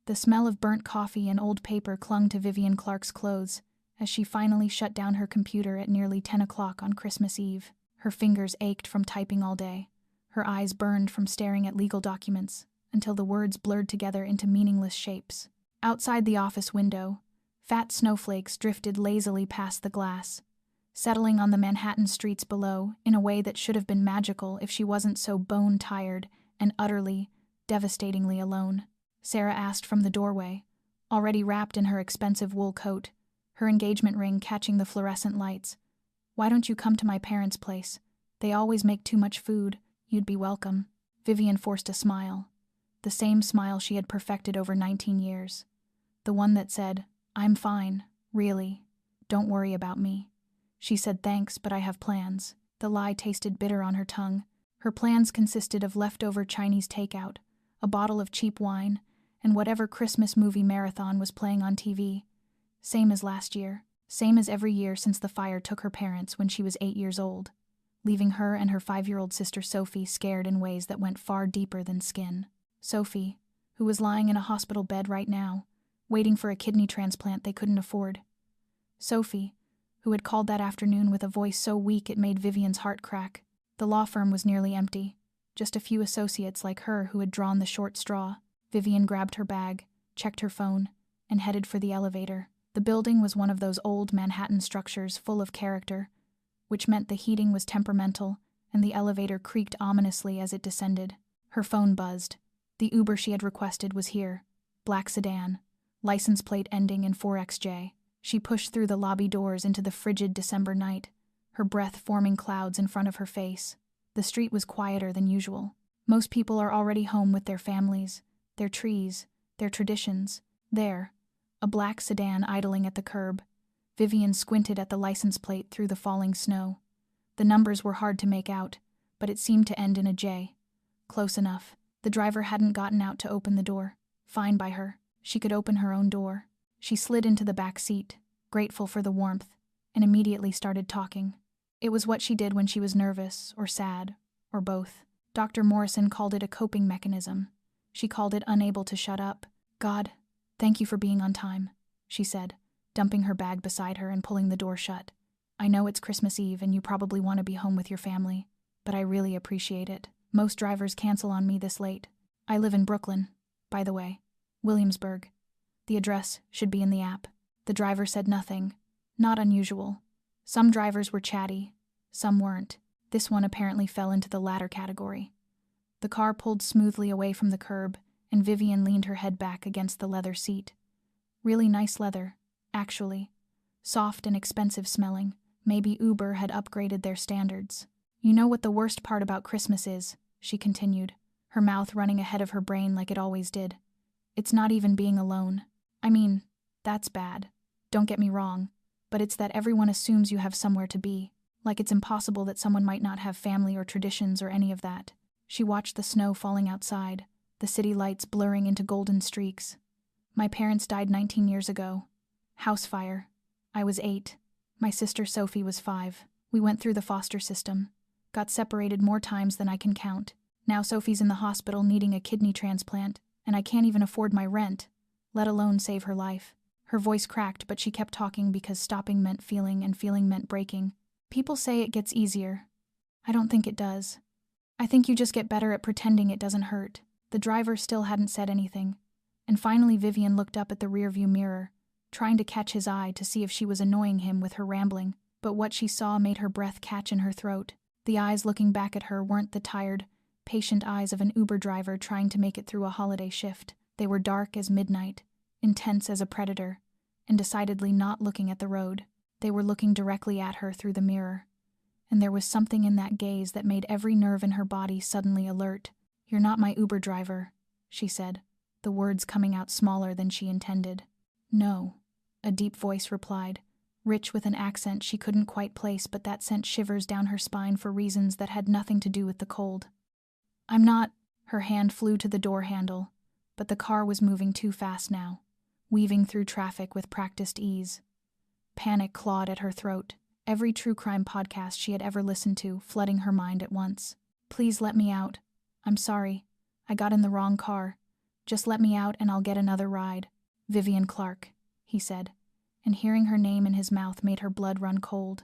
The smell of burnt coffee and old paper clung to Vivian Clark's clothes as she finally shut down her computer at nearly 10 o'clock on Christmas Eve. Her fingers ached from typing all day. Her eyes burned from staring at legal documents until the words blurred together into meaningless shapes. Outside the office window, fat snowflakes drifted lazily past the glass, settling on the Manhattan streets below in a way that should have been magical if she wasn't so bone-tired and utterly, devastatingly alone. Sarah asked from the doorway, already wrapped in her expensive wool coat, her engagement ring catching the fluorescent lights. "Why don't you come to my parents' place? They always make too much food. You'd be welcome." Vivian forced a smile. The same smile she had perfected over 19 years. The one that said, "I'm fine, really. Don't worry about me." She said, "Thanks, but I have plans." The lie tasted bitter on her tongue. Her plans consisted of leftover Chinese takeout, a bottle of cheap wine, and whatever Christmas movie marathon was playing on TV. Same as last year. Same as every year since the fire took her parents when she was 8 years old, leaving her and her 5-year-old sister Sophie scared in ways that went far deeper than skin. Sophie, who was lying in a hospital bed right now, waiting for a kidney transplant they couldn't afford. Sophie, who had called that afternoon with a voice so weak it made Vivian's heart crack. The law firm was nearly empty, just a few associates like her who had drawn the short straw. Vivian grabbed her bag, checked her phone, and headed for the elevator. The building was one of those old Manhattan structures full of character, which meant the heating was temperamental and the elevator creaked ominously as it descended. Her phone buzzed. The Uber she had requested was here. Black sedan, license plate ending in 4XJ. She pushed through the lobby doors into the frigid December night, her breath forming clouds in front of her face. The street was quieter than usual. Most people are already home with their families, their trees, their traditions. There, a black sedan idling at the curb. Vivian squinted at the license plate through the falling snow. The numbers were hard to make out, but it seemed to end in a J. Close enough. The driver hadn't gotten out to open the door. Fine by her. She could open her own door. She slid into the back seat, grateful for the warmth, and immediately started talking. It was what she did when she was nervous, or sad, or both. Dr. Morrison called it a coping mechanism. She called it unable to shut up. "God, thank you for being on time," she said, dumping her bag beside her and pulling the door shut. "I know it's Christmas Eve and you probably want to be home with your family, but I really appreciate it. Most drivers cancel on me this late. I live in Brooklyn, by the way. Williamsburg. The address should be in the app." The driver said nothing. Not unusual. Some drivers were chatty, some weren't. This one apparently fell into the latter category. The car pulled smoothly away from the curb, and Vivian leaned her head back against the leather seat. Really nice leather, actually. Soft and expensive smelling. Maybe Uber had upgraded their standards. "You know what the worst part about Christmas is," she continued, her mouth running ahead of her brain like it always did. "It's not even being alone. I mean, that's bad. Don't get me wrong. But it's that everyone assumes you have somewhere to be. Like it's impossible that someone might not have family or traditions or any of that." She watched the snow falling outside, the city lights blurring into golden streaks. "My parents died 19 years ago. House fire. I was 8. My sister Sophie was 5. We went through the foster system. Got separated more times than I can count. Now Sophie's in the hospital needing a kidney transplant, and I can't even afford my rent, let alone save her life." Her voice cracked, but she kept talking because stopping meant feeling and feeling meant breaking. "People say it gets easier. I don't think it does. I think you just get better at pretending it doesn't hurt." The driver still hadn't said anything, and finally Vivian looked up at the rearview mirror, trying to catch his eye to see if she was annoying him with her rambling, but what she saw made her breath catch in her throat. The eyes looking back at her weren't the tired, patient eyes of an Uber driver trying to make it through a holiday shift. They were dark as midnight, intense as a predator, and decidedly not looking at the road. They were looking directly at her through the mirror, and there was something in that gaze that made every nerve in her body suddenly alert. "You're not my Uber driver," she said, the words coming out smaller than she intended. "No," a deep voice replied, rich with an accent she couldn't quite place but that sent shivers down her spine for reasons that had nothing to do with the cold. "I'm not—" Her hand flew to the door handle, but the car was moving too fast now, weaving through traffic with practiced ease. Panic clawed at her throat, every true crime podcast she had ever listened to flooding her mind at once. "Please let me out. I'm sorry. I got in the wrong car. Just let me out and I'll get another ride. Vivian Clark, he said, and hearing her name in his mouth made her blood run cold.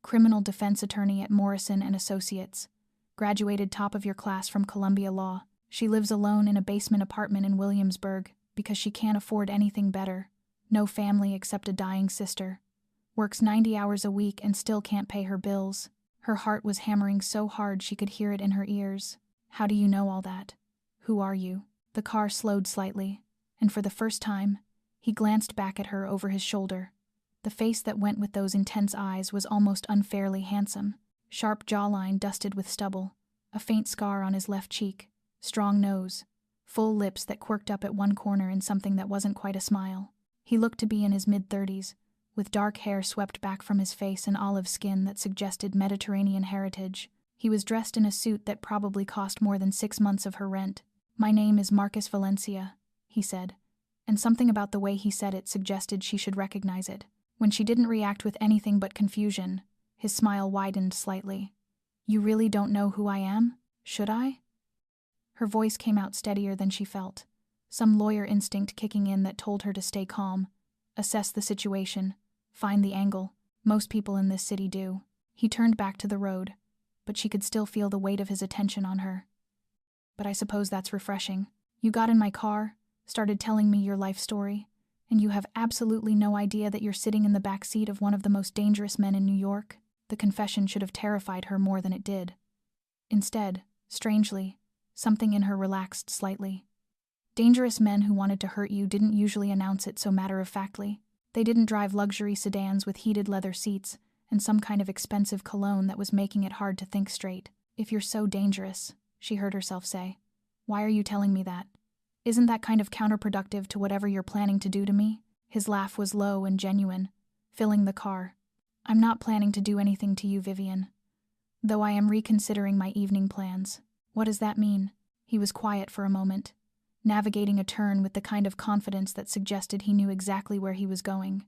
Criminal defense attorney at Morrison and Associates. Graduated top of your class from Columbia Law. She lives alone in a basement apartment in Williamsburg because she can't afford anything better. No family except a dying sister. Works 90 hours a week and still can't pay her bills. Her heart was hammering so hard she could hear it in her ears. How do you know all that? Who are you? The car slowed slightly, and for the first time, he glanced back at her over his shoulder. The face that went with those intense eyes was almost unfairly handsome. Sharp jawline dusted with stubble, a faint scar on his left cheek, strong nose, full lips that quirked up at one corner in something that wasn't quite a smile. He looked to be in his mid-30s, with dark hair swept back from his face and olive skin that suggested Mediterranean heritage. He was dressed in a suit that probably cost more than 6 months of her rent. My name is Marcus Valencia, he said, and something about the way he said it suggested she should recognize it. When she didn't react with anything but confusion, his smile widened slightly. You really don't know who I am? Should I? Her voice came out steadier than she felt, some lawyer instinct kicking in that told her to stay calm, assess the situation, find the angle. Most people in this city do. He turned back to the road, but she could still feel the weight of his attention on her. But I suppose that's refreshing. You got in my car, started telling me your life story, and you have absolutely no idea that you're sitting in the back seat of one of the most dangerous men in New York. The confession should have terrified her more than it did. Instead, strangely, something in her relaxed slightly. Dangerous men who wanted to hurt you didn't usually announce it so matter-of-factly. They didn't drive luxury sedans with heated leather seats and some kind of expensive cologne that was making it hard to think straight. If you're so dangerous, she heard herself say, why are you telling me that? Isn't that kind of counterproductive to whatever you're planning to do to me? His laugh was low and genuine, filling the car. I'm not planning to do anything to you, Vivian. Though I am reconsidering my evening plans. What does that mean? He was quiet for a moment, navigating a turn with the kind of confidence that suggested he knew exactly where he was going.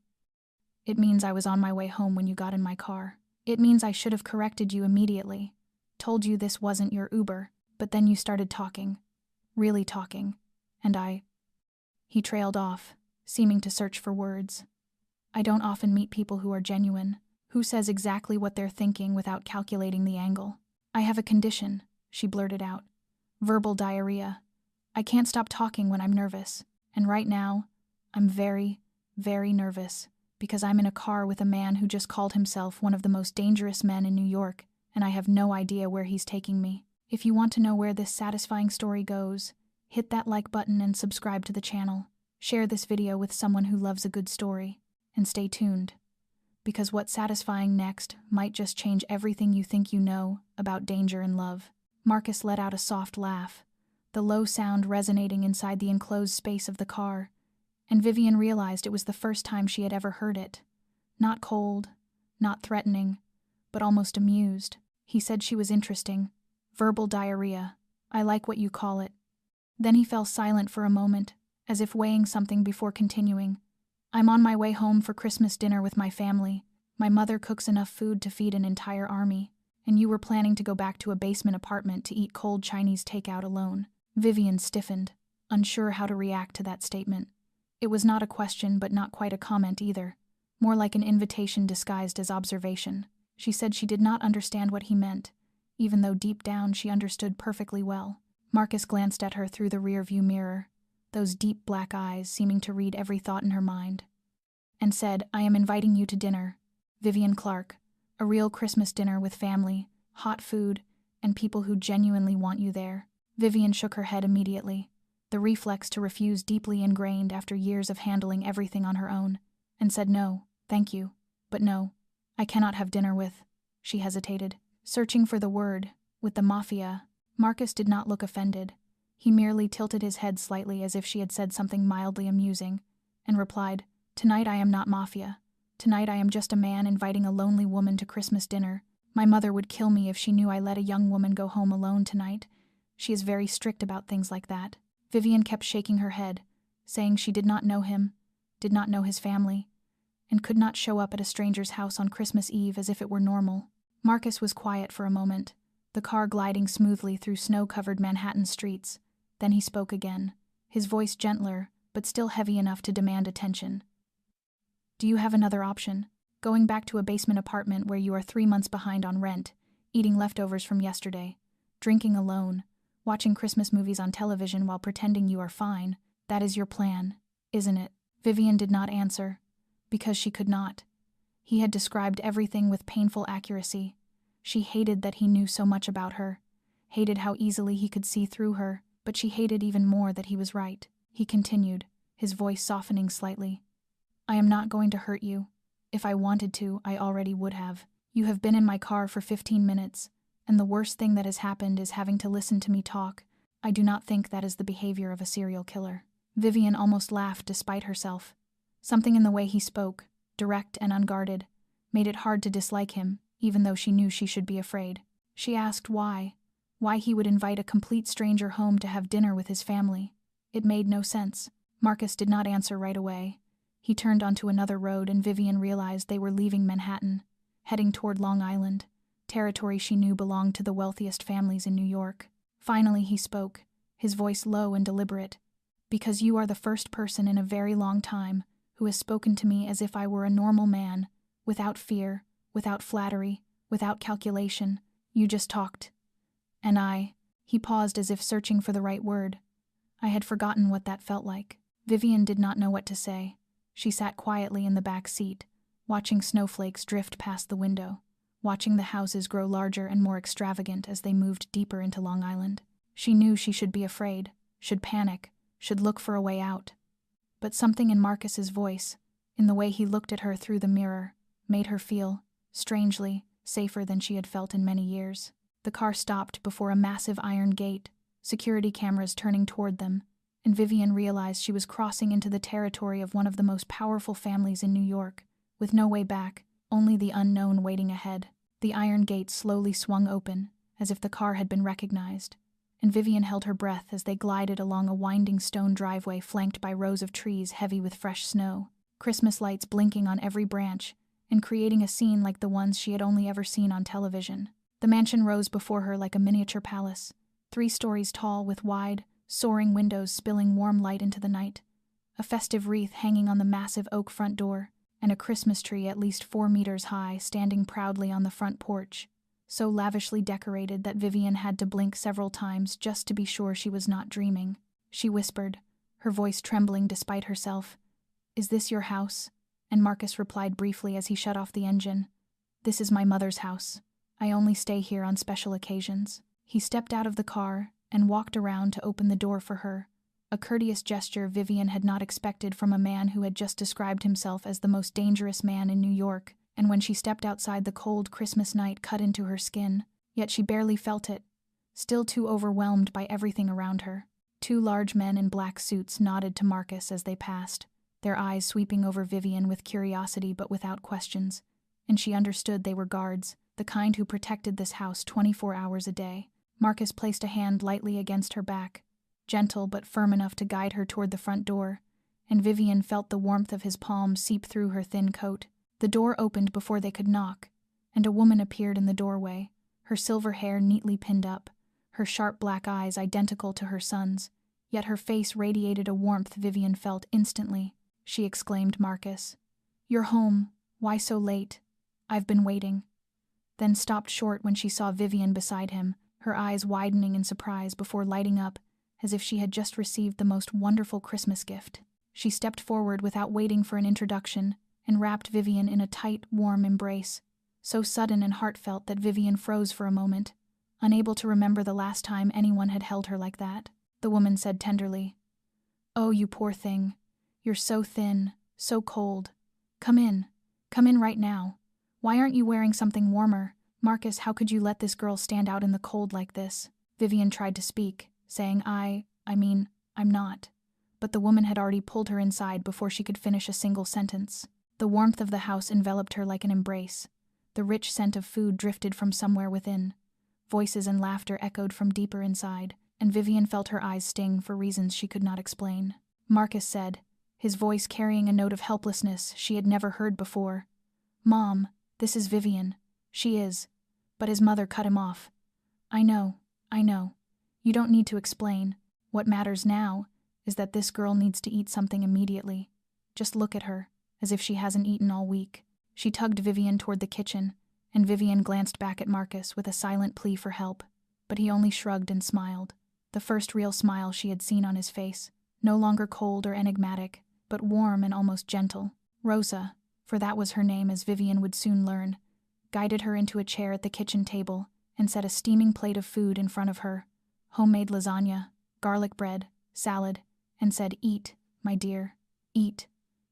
It means I was on my way home when you got in my car. It means I should have corrected you immediately, told you this wasn't your Uber, but then you started talking. Really talking. And He trailed off, seeming to search for words. I don't often meet people who are genuine, who says exactly what they're thinking without calculating the angle. I have a condition, she blurted out. Verbal diarrhea. I can't stop talking when I'm nervous, and right now, I'm very, very nervous, because I'm in a car with a man who just called himself one of the most dangerous men in New York, and I have no idea where he's taking me. If you want to know where this satisfying story goes, hit that like button and subscribe to the channel. Share this video with someone who loves a good story, and stay tuned, because what's satisfying next might just change everything you think you know about danger and love. Marcus let out a soft laugh, the low sound resonating inside the enclosed space of the car, and Vivian realized it was the first time she had ever heard it. Not cold, not threatening, but almost amused. He said she was interesting. Verbal diarrhea. I like what you call it. Then he fell silent for a moment, as if weighing something before continuing. I'm on my way home for Christmas dinner with my family. My mother cooks enough food to feed an entire army, and you were planning to go back to a basement apartment to eat cold Chinese takeout alone. Vivian stiffened, unsure how to react to that statement. It was not a question, but not quite a comment either, more like an invitation disguised as observation. She said she did not understand what he meant, even though deep down she understood perfectly well. Marcus glanced at her through the rearview mirror, those deep black eyes seeming to read every thought in her mind, and said, I am inviting you to dinner, Vivian Clark, a real Christmas dinner with family, hot food, and people who genuinely want you there. Vivian shook her head immediately, the reflex to refuse deeply ingrained after years of handling everything on her own, and said no, thank you, but no, I cannot have dinner with. She hesitated, searching for the word, with the Mafia. Marcus did not look offended. He merely tilted his head slightly as if she had said something mildly amusing, and replied, Tonight I am not Mafia. Tonight I am just a man inviting a lonely woman to Christmas dinner. My mother would kill me if she knew I let a young woman go home alone tonight. She is very strict about things like that. Vivian kept shaking her head, saying she did not know him, did not know his family, and could not show up at a stranger's house on Christmas Eve as if it were normal. Marcus was quiet for a moment, the car gliding smoothly through snow-covered Manhattan streets. Then he spoke again, his voice gentler, but still heavy enough to demand attention. Do you have another option? Going back to a basement apartment where you are 3 months behind on rent, eating leftovers from yesterday, drinking alone, watching Christmas movies on television while pretending you are fine, that is your plan, isn't it? Vivian did not answer, because she could not. He had described everything with painful accuracy. She hated that he knew so much about her, hated how easily he could see through her, but she hated even more that he was right. He continued, his voice softening slightly. I am not going to hurt you. If I wanted to, I already would have. You have been in my car for 15 minutes, and the worst thing that has happened is having to listen to me talk. I do not think that is the behavior of a serial killer. Vivian almost laughed despite herself. Something in the way he spoke, direct and unguarded, made it hard to dislike him, even though she knew she should be afraid. She asked why he would invite a complete stranger home to have dinner with his family. It made no sense. Marcus did not answer right away. He turned onto another road and Vivian realized they were leaving Manhattan, heading toward Long Island, territory she knew belonged to the wealthiest families in New York. Finally he spoke, his voice low and deliberate. Because you are the first person in a very long time who has spoken to me as if I were a normal man, without fear, without flattery, without calculation. You just talked. And he paused as if searching for the right word. I had forgotten what that felt like. Vivian did not know what to say. She sat quietly in the back seat, watching snowflakes drift past the window, watching the houses grow larger and more extravagant as they moved deeper into Long Island. She knew she should be afraid, should panic, should look for a way out. But something in Marcus's voice, in the way he looked at her through the mirror, made her feel, strangely, safer than she had felt in many years. The car stopped before a massive iron gate, security cameras turning toward them, and Vivian realized she was crossing into the territory of one of the most powerful families in New York, with no way back, only the unknown waiting ahead. The iron gate slowly swung open, as if the car had been recognized, and Vivian held her breath as they glided along a winding stone driveway flanked by rows of trees heavy with fresh snow, Christmas lights blinking on every branch, and creating a scene like the ones she had only ever seen on television. The mansion rose before her like a miniature palace, 3 stories tall with wide, soaring windows spilling warm light into the night, a festive wreath hanging on the massive oak front door, and a Christmas tree at least 4 meters high standing proudly on the front porch, so lavishly decorated that Vivian had to blink several times just to be sure she was not dreaming. She whispered, her voice trembling despite herself, "Is this your house?" And Marcus replied briefly as he shut off the engine, "This is my mother's house. I only stay here on special occasions." He stepped out of the car and walked around to open the door for her, a courteous gesture Vivian had not expected from a man who had just described himself as the most dangerous man in New York, and when she stepped outside the cold Christmas night cut into her skin, yet she barely felt it, still too overwhelmed by everything around her. 2 large men in black suits nodded to Marcus as they passed, their eyes sweeping over Vivian with curiosity but without questions, and she understood they were guards, the kind who protected this house 24 hours a day. Marcus placed a hand lightly against her back, gentle but firm enough to guide her toward the front door, and Vivian felt the warmth of his palm seep through her thin coat. The door opened before they could knock, and a woman appeared in the doorway, her silver hair neatly pinned up, her sharp black eyes identical to her son's, yet her face radiated a warmth Vivian felt instantly. She exclaimed, "Marcus, you're home. Why so late? I've been waiting." Then stopped short when she saw Vivian beside him, her eyes widening in surprise before lighting up, as if she had just received the most wonderful Christmas gift. She stepped forward without waiting for an introduction, and wrapped Vivian in a tight, warm embrace, so sudden and heartfelt that Vivian froze for a moment, unable to remember the last time anyone had held her like that. The woman said tenderly, "Oh, you poor thing. You're so thin, so cold. Come in right now. Why aren't you wearing something warmer? Marcus, how could you let this girl stand out in the cold like this?" Vivian tried to speak, saying, I'm not. But the woman had already pulled her inside before she could finish a single sentence. The warmth of the house enveloped her like an embrace. The rich scent of food drifted from somewhere within. Voices and laughter echoed from deeper inside, and Vivian felt her eyes sting for reasons she could not explain. Marcus said, his voice carrying a note of helplessness she had never heard before, "Mom, this is Vivian. She is." But his mother cut him off. I know. You don't need to explain. What matters now is that this girl needs to eat something immediately. Just look at her, as if she hasn't eaten all week." She tugged Vivian toward the kitchen, and Vivian glanced back at Marcus with a silent plea for help, but he only shrugged and smiled. The first real smile she had seen on his face, no longer cold or enigmatic, but warm and almost gentle. Rosa, for that was her name as Vivian would soon learn, guided her into a chair at the kitchen table and set a steaming plate of food in front of her, homemade lasagna, garlic bread, salad, and said, "Eat, my dear, eat.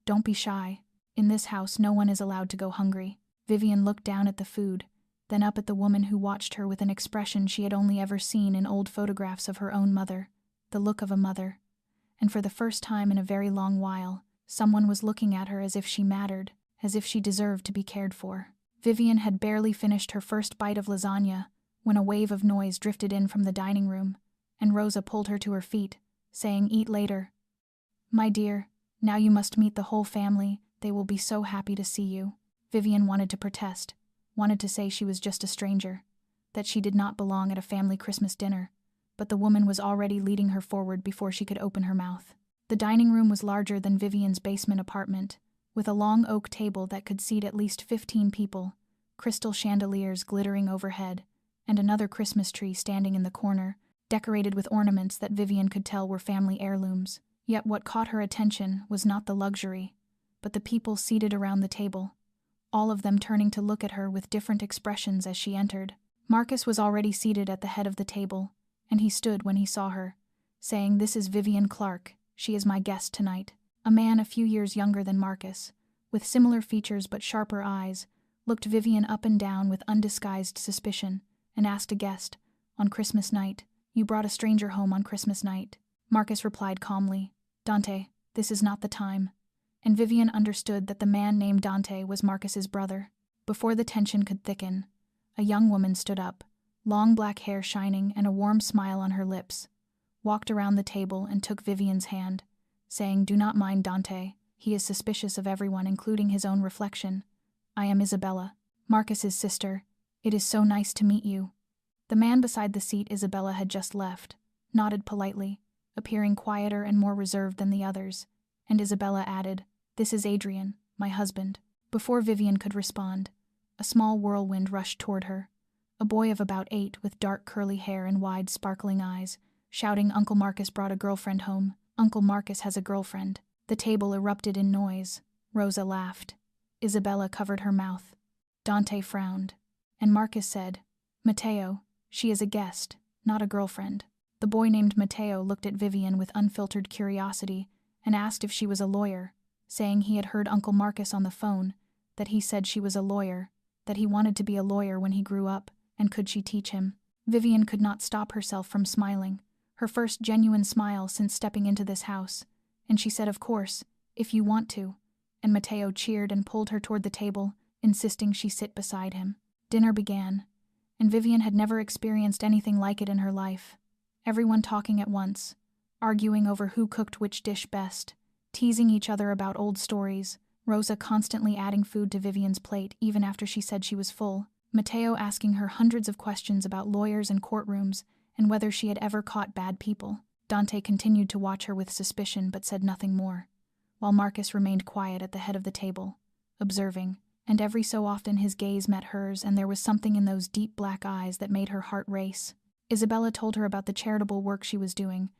Don't be shy. In this house no one is allowed to go hungry." Vivian looked down at the food, then up at the woman who watched her with an expression she had only ever seen in old photographs of her own mother, the look of a mother. And for the first time in a very long while, someone was looking at her as if she mattered, as if she deserved to be cared for. Vivian had barely finished her first bite of lasagna when a wave of noise drifted in from the dining room, and Rosa pulled her to her feet, saying, "Eat later. My dear, now you must meet the whole family. They will be so happy to see you." Vivian wanted to protest, wanted to say she was just a stranger, that she did not belong at a family Christmas dinner, but the woman was already leading her forward before she could open her mouth. The dining room was larger than Vivian's basement apartment, with a long oak table that could seat at least 15 people, crystal chandeliers glittering overhead, and another Christmas tree standing in the corner, decorated with ornaments that Vivian could tell were family heirlooms. Yet what caught her attention was not the luxury, but the people seated around the table, all of them turning to look at her with different expressions as she entered. Marcus was already seated at the head of the table, and he stood when he saw her, saying, "This is Vivian Clark. She is my guest tonight." A man a few years younger than Marcus, with similar features but sharper eyes, looked Vivian up and down with undisguised suspicion, and asked a guest, "On Christmas night, you brought a stranger home on Christmas night?" Marcus replied calmly, "Dante, this is not the time." And Vivian understood that the man named Dante was Marcus's brother. Before the tension could thicken, a young woman stood up, long black hair shining and a warm smile on her lips, walked around the table and took Vivian's hand, saying, "Do not mind Dante. He is suspicious of everyone, including his own reflection. I am Isabella, Marcus's sister. It is so nice to meet you." The man beside the seat Isabella had just left nodded politely, appearing quieter and more reserved than the others, and Isabella added, "This is Adrian, my husband." Before Vivian could respond, a small whirlwind rushed toward her, a boy of about 8 with dark curly hair and wide sparkling eyes, shouting, "Uncle Marcus brought a girlfriend home. Uncle Marcus has a girlfriend." The table erupted in noise. Rosa laughed. Isabella covered her mouth. Dante frowned, and Marcus said, "Matteo, she is a guest, not a girlfriend." The boy named Matteo looked at Vivian with unfiltered curiosity and asked if she was a lawyer, saying he had heard Uncle Marcus on the phone, that he said she was a lawyer, that he wanted to be a lawyer when he grew up, and could she teach him? Vivian could not stop herself from smiling, her first genuine smile since stepping into this house, and she said, "Of course, if you want to," and Matteo cheered and pulled her toward the table, insisting she sit beside him. Dinner began, and Vivian had never experienced anything like it in her life. Everyone talking at once, arguing over who cooked which dish best, teasing each other about old stories, Rosa constantly adding food to Vivian's plate even after she said she was full, Matteo asking her hundreds of questions about lawyers and courtrooms and whether she had ever caught bad people. Dante continued to watch her with suspicion but said nothing more, while Marcus remained quiet at the head of the table, observing, and every so often his gaze met hers and there was something in those deep black eyes that made her heart race. Isabella told her about the charitable work she was doing.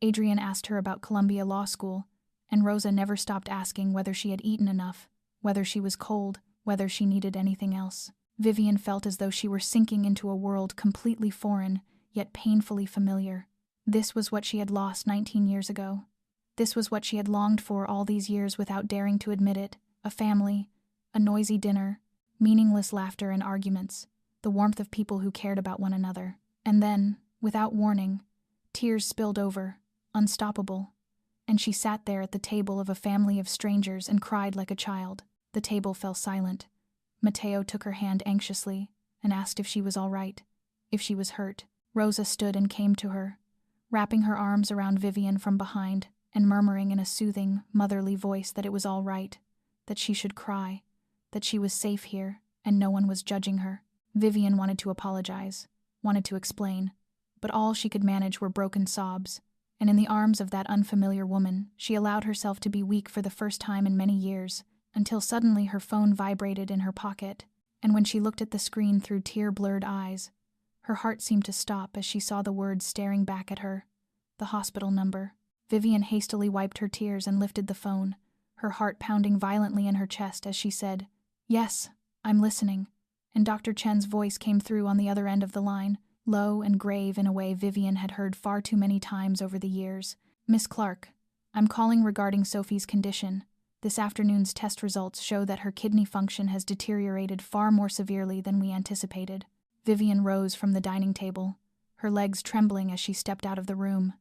Adrian asked her about Columbia Law School, and Rosa never stopped asking whether she had eaten enough, whether she was cold, whether she needed anything else. Vivian felt as though she were sinking into a world completely foreign, yet painfully familiar. This was what she had lost 19 years ago. This was what she had longed for all these years without daring to admit it: a family, a noisy dinner, meaningless laughter and arguments, the warmth of people who cared about one another. And then, without warning, tears spilled over, unstoppable, and she sat there at the table of a family of strangers and cried like a child. The table fell silent. Matteo took her hand anxiously and asked if she was all right, if she was hurt. Rosa stood and came to her, wrapping her arms around Vivian from behind and murmuring in a soothing, motherly voice that it was all right, that she should cry, that she was safe here and no one was judging her. Vivian wanted to apologize, wanted to explain, but all she could manage were broken sobs, and in the arms of that unfamiliar woman, she allowed herself to be weak for the first time in many years, until suddenly her phone vibrated in her pocket, and when she looked at the screen through tear-blurred eyes, her heart seemed to stop as she saw the words staring back at her. The hospital number. Vivian hastily wiped her tears and lifted the phone, her heart pounding violently in her chest as she said, "Yes, I'm listening." And Dr. Chen's voice came through on the other end of the line, low and grave in a way Vivian had heard far too many times over the years. "Miss Clark, I'm calling regarding Sophie's condition. This afternoon's test results show that her kidney function has deteriorated far more severely than we anticipated." Vivian rose from the dining table, her legs trembling as she stepped out of the room,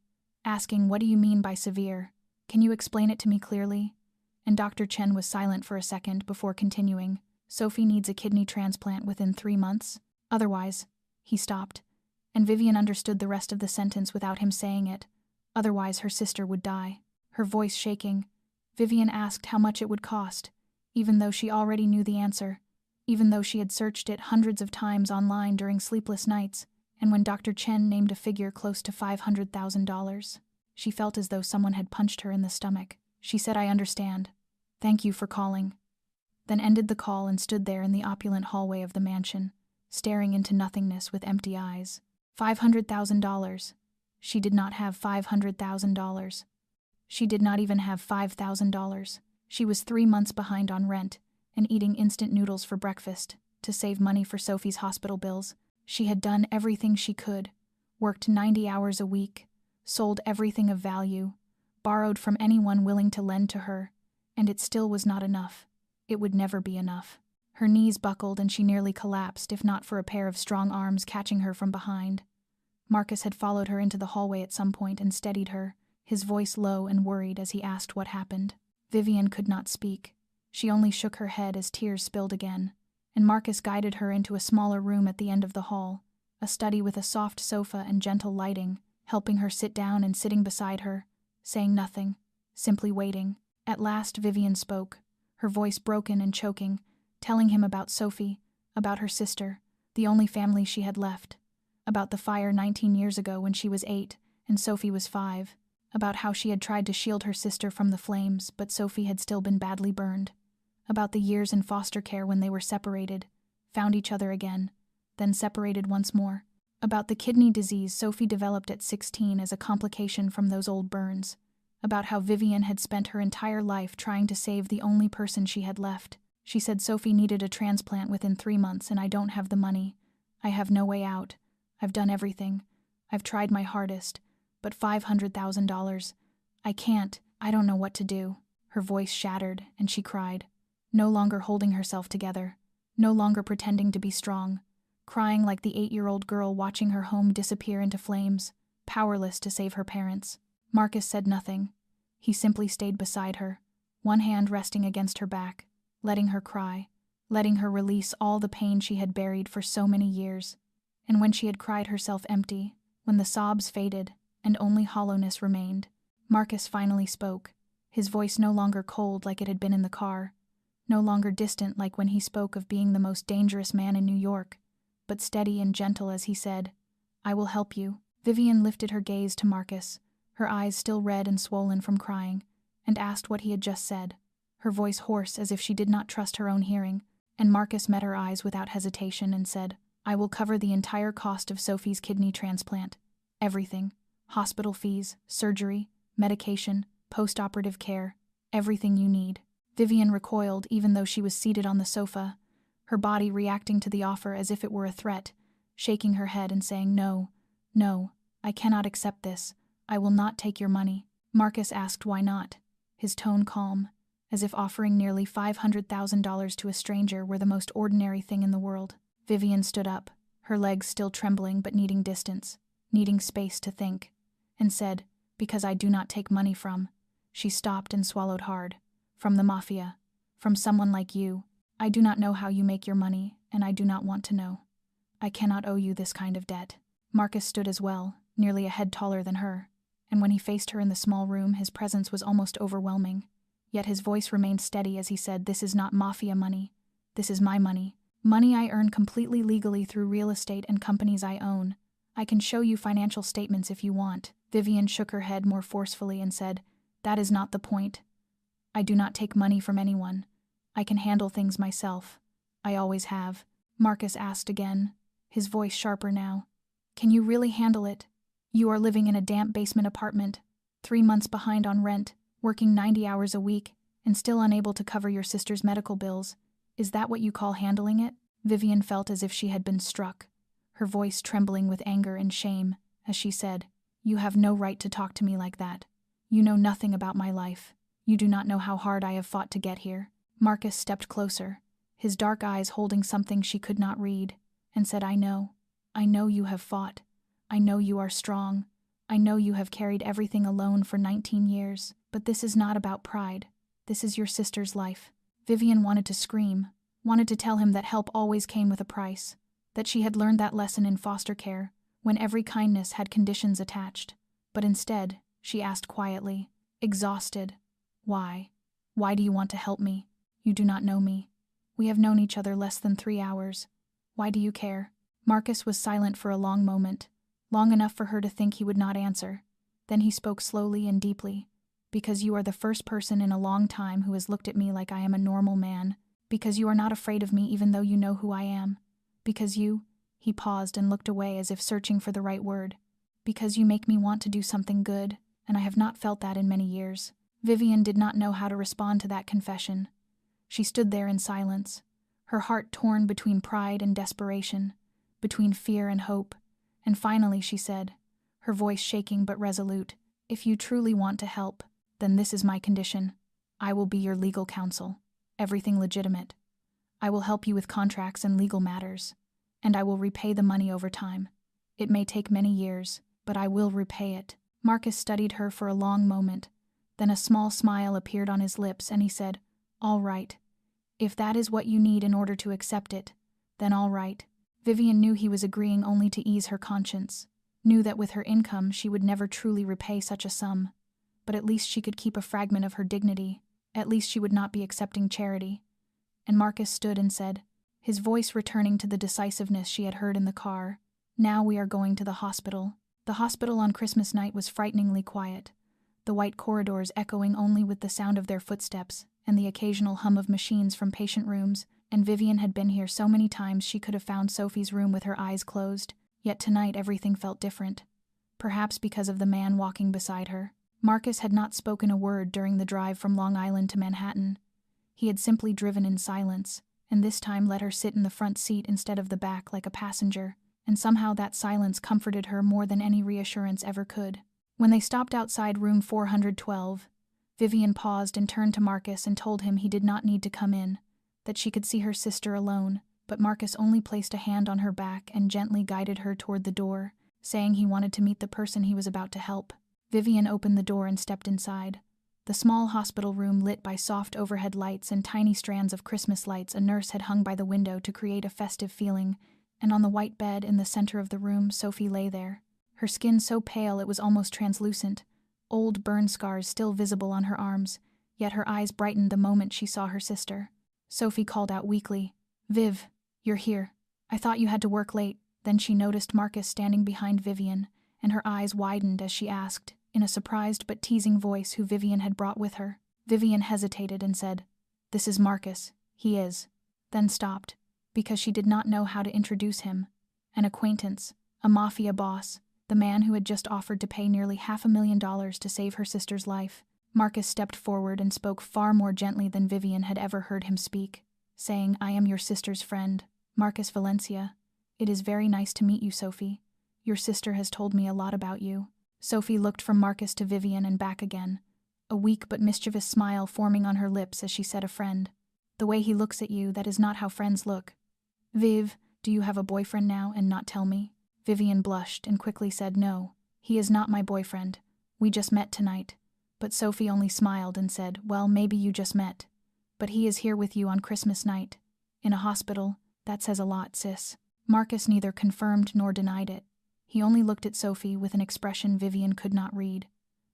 asking, "What do you mean by severe? Can you explain it to me clearly?" And Dr. Chen was silent for a second before continuing, "Sophie needs a kidney transplant within 3 months. Otherwise," he stopped, and Vivian understood the rest of the sentence without him saying it. "Otherwise her sister would die." Her voice shaking, Vivian asked how much it would cost, even though she already knew the answer, even though she had searched it hundreds of times online during sleepless nights, and when Dr. Chen named a figure close to $500,000, she felt as though someone had punched her in the stomach. She said, "I understand. Thank you for calling," then ended the call and stood there in the opulent hallway of the mansion, staring into nothingness with empty eyes. $500,000. She did not have $500,000. She did not even have $5,000. She was 3 months behind on rent and eating instant noodles for breakfast to save money for Sophie's hospital bills. She had done everything she could, worked 90 hours a week, sold everything of value, borrowed from anyone willing to lend to her, and it still was not enough. It would never be enough. Her knees buckled and she nearly collapsed if not for a pair of strong arms catching her from behind. Marcus had followed her into the hallway at some point and steadied her, his voice low and worried as he asked what happened. Vivian could not speak. She only shook her head as tears spilled again, and Marcus guided her into a smaller room at the end of the hall, a study with a soft sofa and gentle lighting, helping her sit down and sitting beside her, saying nothing, simply waiting. At last Vivian spoke, her voice broken and choking, telling him about Sophie, about her sister, the only family she had left, about the fire 19 years ago when she was 8 and Sophie was 5, about how she had tried to shield her sister from the flames but Sophie had still been badly burned, about the years in foster care when they were separated, found each other again, then separated once more, about the kidney disease Sophie developed at 16 as a complication from those old burns, about how Vivian had spent her entire life trying to save the only person she had left. She said Sophie needed a transplant within 3 months and I don't have the money. I have no way out. I've done everything. I've tried my hardest. But $500,000. I can't. I don't know what to do. Her voice shattered and she cried, no longer holding herself together, no longer pretending to be strong, crying like the 8-year-old girl watching her home disappear into flames, powerless to save her parents. Marcus said nothing. He simply stayed beside her, one hand resting against her back, letting her cry, letting her release all the pain she had buried for so many years. And when she had cried herself empty, when the sobs faded and only hollowness remained, Marcus finally spoke, his voice no longer cold like it had been in the car, no longer distant like when he spoke of being the most dangerous man in New York, but steady and gentle as he said, "I will help you." Vivian lifted her gaze to Marcus, her eyes still red and swollen from crying, and asked what he had just said, her voice hoarse as if she did not trust her own hearing, and Marcus met her eyes without hesitation and said, "I will cover the entire cost of Sophie's kidney transplant. Everything. Hospital fees, surgery, medication, post-operative care, everything you need." Vivian recoiled even though she was seated on the sofa, her body reacting to the offer as if it were a threat, shaking her head and saying, "No, no, I cannot accept this. I will not take your money." Marcus asked why not, his tone calm, as if offering nearly $500,000 to a stranger were the most ordinary thing in the world. Vivian stood up, her legs still trembling but needing distance, needing space to think, and said, "Because I do not take money from." She stopped and swallowed hard. "From the Mafia. From someone like you. I do not know how you make your money, and I do not want to know. I cannot owe you this kind of debt." Marcus stood as well, nearly a head taller than her, and when he faced her in the small room his presence was almost overwhelming. Yet his voice remained steady as he said, "This is not Mafia money. This is my money. Money I earn completely legally through real estate and companies I own. I can show you financial statements if you want. Vivian shook her head more forcefully and said, That is not the point. I do not take money from anyone. I can handle things myself. I always have. Marcus asked again, his voice sharper now. Can you really handle it? You are living in a damp basement apartment, 3 months behind on rent, working 90 hours a week, and still unable to cover your sister's medical bills. Is that what you call handling it? Vivian felt as if she had been struck, her voice trembling with anger and shame, as she said, You have no right to talk to me like that. You know nothing about my life. You do not know how hard I have fought to get here. Marcus stepped closer, his dark eyes holding something she could not read, and said, I know you have fought. I know you are strong. I know you have carried everything alone for 19 years, but this is not about pride. This is your sister's life. Vivian wanted to scream, wanted to tell him that help always came with a price, that she had learned that lesson in foster care, when every kindness had conditions attached. But instead, she asked quietly, exhausted, Why? Why do you want to help me? You do not know me. We have known each other less than 3 hours. Why do you care? Marcus was silent for a long moment, long enough for her to think he would not answer. Then he spoke slowly and deeply. Because you are the first person in a long time who has looked at me like I am a normal man. Because you are not afraid of me even though you know who I am. Because you, he paused and looked away as if searching for the right word. Because you make me want to do something good, and I have not felt that in many years. Vivian did not know how to respond to that confession. She stood there in silence, her heart torn between pride and desperation, between fear and hope, and finally she said, her voice shaking but resolute, If you truly want to help, then this is my condition. I will be your legal counsel, everything legitimate. I will help you with contracts and legal matters, and I will repay the money over time. It may take many years, but I will repay it. Marcus studied her for a long moment. Then a small smile appeared on his lips, and he said, All right. If that is what you need in order to accept it, then all right. Vivian knew he was agreeing only to ease her conscience, knew that with her income she would never truly repay such a sum. But at least she could keep a fragment of her dignity. At least she would not be accepting charity. And Marcus stood and said, his voice returning to the decisiveness she had heard in the car, Now we are going to the hospital. The hospital on Christmas night was frighteningly quiet, the white corridors echoing only with the sound of their footsteps and the occasional hum of machines from patient rooms, and Vivian had been here so many times she could have found Sophie's room with her eyes closed, yet tonight everything felt different. Perhaps because of the man walking beside her. Marcus had not spoken a word during the drive from Long Island to Manhattan. He had simply driven in silence, and this time let her sit in the front seat instead of the back like a passenger, and somehow that silence comforted her more than any reassurance ever could. When they stopped outside room 412, Vivian paused and turned to Marcus and told him he did not need to come in, that she could see her sister alone, but Marcus only placed a hand on her back and gently guided her toward the door, saying he wanted to meet the person he was about to help. Vivian opened the door and stepped inside. The small hospital room lit by soft overhead lights and tiny strands of Christmas lights a nurse had hung by the window to create a festive feeling, and on the white bed in the center of the room Sophie lay there, her skin so pale it was almost translucent, old burn scars still visible on her arms, yet her eyes brightened the moment she saw her sister. Sophie called out weakly, Viv, you're here. I thought you had to work late. Then she noticed Marcus standing behind Vivian, and her eyes widened as she asked, in a surprised but teasing voice, who Vivian had brought with her. Vivian hesitated and said, This is Marcus. He is. Then stopped, because she did not know how to introduce him. An acquaintance, a Mafia boss, the man who had just offered to pay nearly $500,000 to save her sister's life. Marcus stepped forward and spoke far more gently than Vivian had ever heard him speak, saying, I am your sister's friend, Marcus Valencia. It is very nice to meet you, Sophie. Your sister has told me a lot about you. Sophie looked from Marcus to Vivian and back again, a weak but mischievous smile forming on her lips as she said, A friend. The way he looks at you, that is not how friends look. Viv, do you have a boyfriend now and not tell me? Vivian blushed and quickly said, No, he is not my boyfriend. We just met tonight. But Sophie only smiled and said, Well, maybe you just met. But he is here with you on Christmas night. In a hospital. That says a lot, sis. Marcus neither confirmed nor denied it. He only looked at Sophie with an expression Vivian could not read,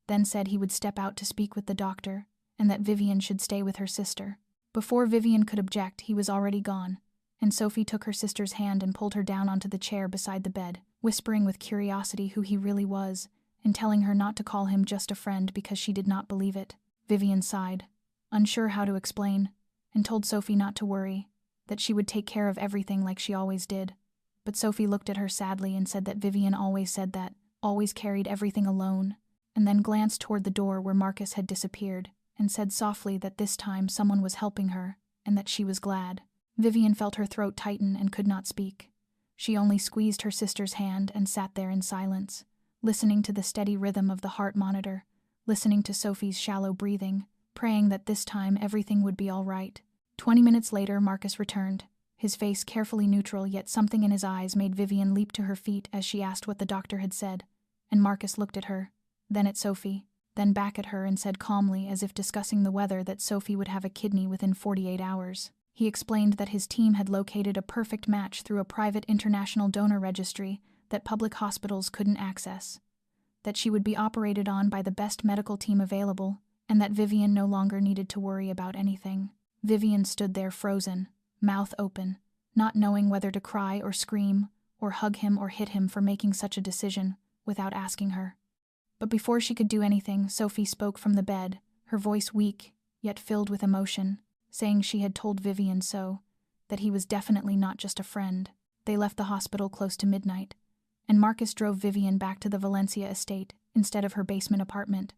then said he would step out to speak with the doctor, and that Vivian should stay with her sister. Before Vivian could object, he was already gone, and Sophie took her sister's hand and pulled her down onto the chair beside the bed. whispering with curiosity who he really was, and telling her not to call him just a friend because she did not believe it. Vivian sighed, unsure how to explain, and told Sophie not to worry, that she would take care of everything like she always did. But Sophie looked at her sadly and said that Vivian always said that, always carried everything alone, and then glanced toward the door where Marcus had disappeared, and said softly that this time someone was helping her, and that she was glad. Vivian felt her throat tighten and could not speak. She only squeezed her sister's hand and sat there in silence, listening to the steady rhythm of the heart monitor, listening to Sophie's shallow breathing, praying that this time everything would be all right. 20 minutes later, Marcus returned, his face carefully neutral, yet something in his eyes made Vivian leap to her feet as she asked what the doctor had said, and Marcus looked at her, then at Sophie, then back at her and said calmly, as if discussing the weather, that Sophie would have a kidney within 48 hours. He explained that his team had located a perfect match through a private international donor registry that public hospitals couldn't access, that she would be operated on by the best medical team available, and that Vivian no longer needed to worry about anything. Vivian stood there frozen, mouth open, not knowing whether to cry or scream, or hug him or hit him for making such a decision, without asking her. But before she could do anything, Sophie spoke from the bed, her voice weak, yet filled with emotion, saying she had told Vivian so, that he was definitely not just a friend. They left the hospital close to midnight, and Marcus drove Vivian back to the Valencia estate instead of her basement apartment,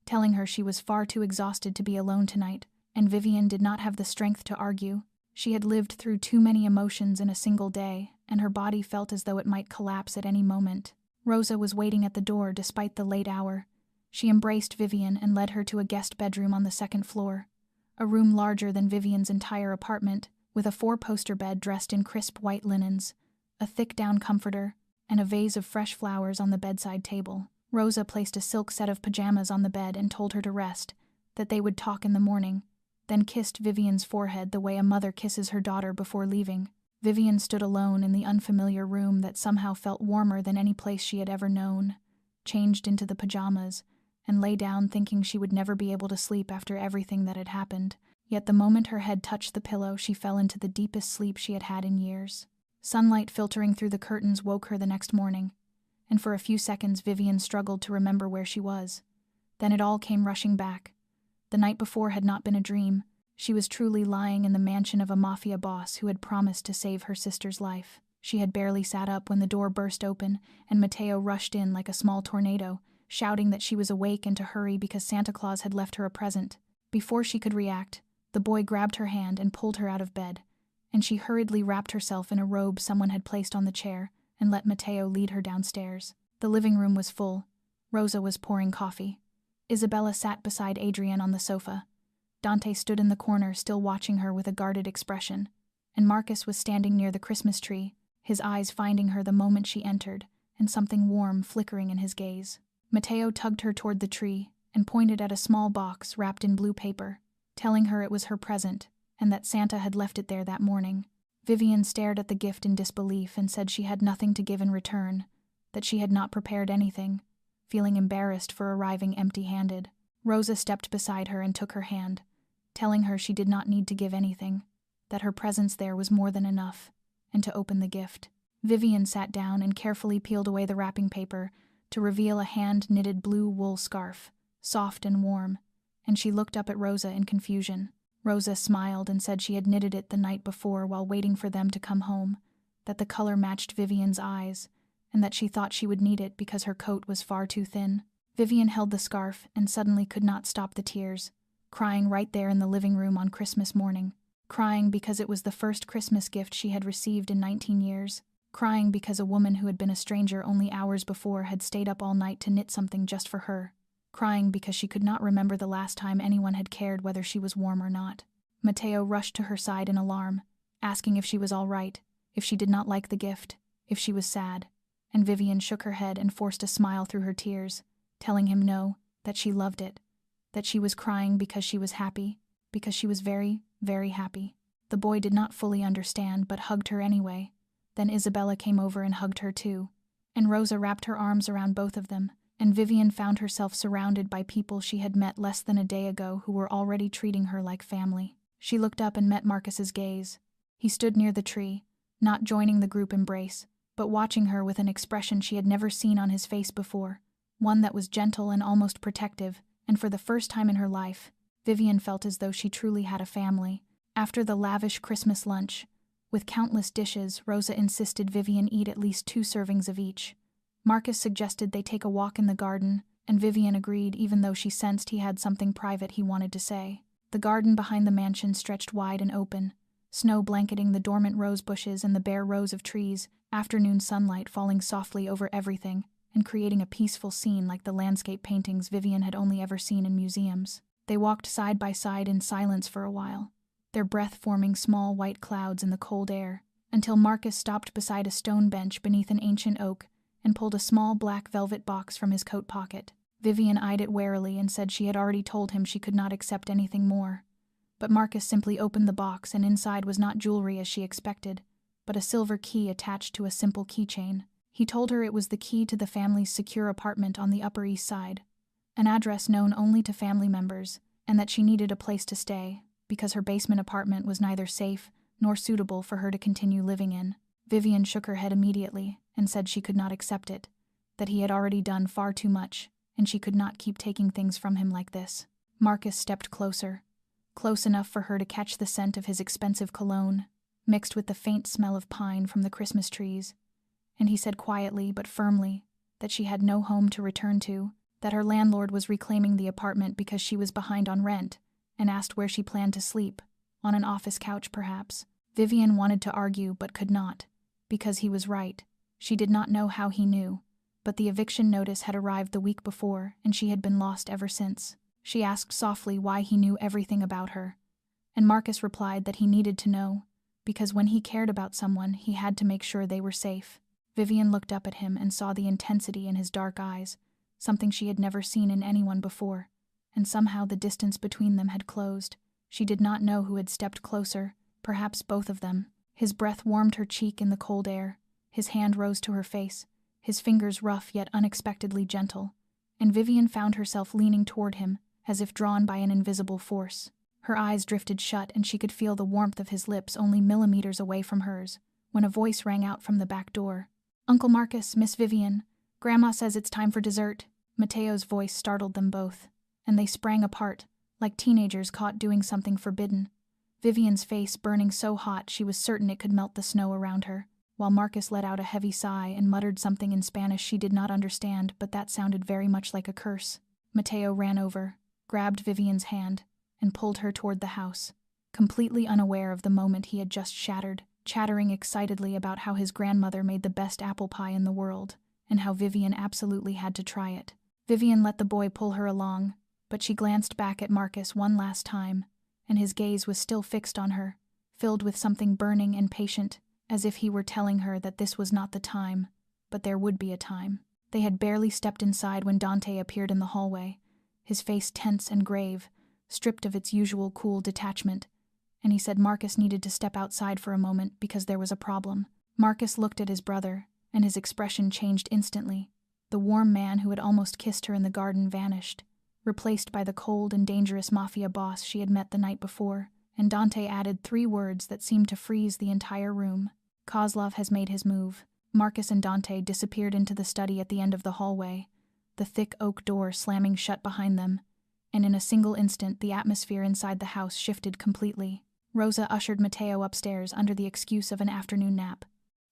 telling her she was far too exhausted to be alone tonight, and Vivian did not have the strength to argue. She had lived through too many emotions in a single day, and her body felt as though it might collapse at any moment. Rosa was waiting at the door despite the late hour. She embraced Vivian and led her to a guest bedroom on the second floor, a room larger than Vivian's entire apartment, with a 4-poster bed dressed in crisp white linens, a thick down comforter, and a vase of fresh flowers on the bedside table. Rosa placed a silk set of pajamas on the bed and told her to rest, that they would talk in the morning, then kissed Vivian's forehead the way a mother kisses her daughter before leaving. Vivian stood alone in the unfamiliar room that somehow felt warmer than any place she had ever known, changed into the pajamas, and lay down thinking she would never be able to sleep after everything that had happened. Yet the moment her head touched the pillow, she fell into the deepest sleep she had had in years. Sunlight filtering through the curtains woke her the next morning, and for a few seconds Vivian struggled to remember where she was. Then it all came rushing back. The night before had not been a dream. She was truly lying in the mansion of a Mafia boss who had promised to save her sister's life. She had barely sat up when the door burst open, and Mateo rushed in like a small tornado, shouting that she was awake and to hurry because Santa Claus had left her a present. Before she could react, the boy grabbed her hand and pulled her out of bed, and she hurriedly wrapped herself in a robe someone had placed on the chair and let Mateo lead her downstairs. The living room was full. Rosa was pouring coffee. Isabella sat beside Adrian on the sofa. Dante stood in the corner still watching her with a guarded expression, and Marcus was standing near the Christmas tree, his eyes finding her the moment she entered, and something warm flickering in his gaze. Mateo tugged her toward the tree and pointed at a small box wrapped in blue paper, telling her it was her present and that Santa had left it there that morning. Vivian stared at the gift in disbelief and said she had nothing to give in return, that she had not prepared anything, feeling embarrassed for arriving empty-handed. Rosa stepped beside her and took her hand, telling her she did not need to give anything, that her presence there was more than enough, and to open the gift. Vivian sat down and carefully peeled away the wrapping paper to reveal a hand-knitted blue wool scarf, soft and warm, and she looked up at Rosa in confusion. Rosa smiled and said she had knitted it the night before while waiting for them to come home, that the color matched Vivian's eyes, and that she thought she would need it because her coat was far too thin. Vivian held the scarf and suddenly could not stop the tears, crying right there in the living room on Christmas morning, crying because it was the first Christmas gift she had received in 19 years, crying because a woman who had been a stranger only hours before had stayed up all night to knit something just for her, crying because she could not remember the last time anyone had cared whether she was warm or not. Mateo rushed to her side in alarm, asking if she was all right, if she did not like the gift, if she was sad, and Vivian shook her head and forced a smile through her tears, telling him no, that she loved it, that she was crying because she was happy, because she was very, very happy. The boy did not fully understand but hugged her anyway. Then Isabella came over and hugged her too, and Rosa wrapped her arms around both of them, and Vivian found herself surrounded by people she had met less than a day ago who were already treating her like family. She looked up and met Marcus's gaze. He stood near the tree, not joining the group embrace, but watching her with an expression she had never seen on his face before, one that was gentle and almost protective, and for the first time in her life, Vivian felt as though she truly had a family. After the lavish Christmas lunch, with countless dishes, Rosa insisted Vivian eat at least 2 servings of each. Marcus suggested they take a walk in the garden, and Vivian agreed even though she sensed he had something private he wanted to say. The garden behind the mansion stretched wide and open, snow blanketing the dormant rose bushes and the bare rows of trees, afternoon sunlight falling softly over everything and creating a peaceful scene like the landscape paintings Vivian had only ever seen in museums. They walked side by side in silence for a while, their breath forming small white clouds in the cold air, until Marcus stopped beside a stone bench beneath an ancient oak and pulled a small black velvet box from his coat pocket. Vivian eyed it warily and said she had already told him she could not accept anything more. But Marcus simply opened the box, and inside was not jewelry as she expected, but a silver key attached to a simple keychain. He told her it was the key to the family's secure apartment on the Upper East Side, an address known only to family members, and that she needed a place to stay, because her basement apartment was neither safe nor suitable for her to continue living in. Vivian shook her head immediately and said she could not accept it, that he had already done far too much, and she could not keep taking things from him like this. Marcus stepped closer, close enough for her to catch the scent of his expensive cologne, mixed with the faint smell of pine from the Christmas trees, and he said quietly but firmly that she had no home to return to, that her landlord was reclaiming the apartment because she was behind on rent, and asked where she planned to sleep, on an office couch perhaps. Vivian wanted to argue but could not, because he was right. She did not know how he knew, but the eviction notice had arrived the week before, and she had been lost ever since. She asked softly why he knew everything about her, and Marcus replied that he needed to know, because when he cared about someone, he had to make sure they were safe. Vivian looked up at him and saw the intensity in his dark eyes, something she had never seen in anyone before, and somehow the distance between them had closed. She did not know who had stepped closer, perhaps both of them. His breath warmed her cheek in the cold air, his hand rose to her face, his fingers rough yet unexpectedly gentle, and Vivian found herself leaning toward him, as if drawn by an invisible force. Her eyes drifted shut and she could feel the warmth of his lips only millimeters away from hers, when a voice rang out from the back door. "Uncle Marcus, Miss Vivian, Grandma says it's time for dessert." Mateo's voice startled them both, and they sprang apart, like teenagers caught doing something forbidden. Vivian's face burning so hot she was certain it could melt the snow around her, while Marcus let out a heavy sigh and muttered something in Spanish she did not understand, but that sounded very much like a curse. Mateo ran over, grabbed Vivian's hand, and pulled her toward the house, completely unaware of the moment he had just shattered, chattering excitedly about how his grandmother made the best apple pie in the world, and how Vivian absolutely had to try it. Vivian let the boy pull her along, but she glanced back at Marcus one last time, and his gaze was still fixed on her, filled with something burning and patient, as if he were telling her that this was not the time, but there would be a time. They had barely stepped inside when Dante appeared in the hallway, his face tense and grave, stripped of its usual cool detachment, and he said Marcus needed to step outside for a moment because there was a problem. Marcus looked at his brother, and his expression changed instantly. The warm man who had almost kissed her in the garden vanished, replaced by the cold and dangerous Mafia boss she had met the night before, and Dante added 3 words that seemed to freeze the entire room. "Kozlov has made his move." Marcus and Dante disappeared into the study at the end of the hallway, the thick oak door slamming shut behind them, and in a single instant the atmosphere inside the house shifted completely. Rosa ushered Mateo upstairs under the excuse of an afternoon nap.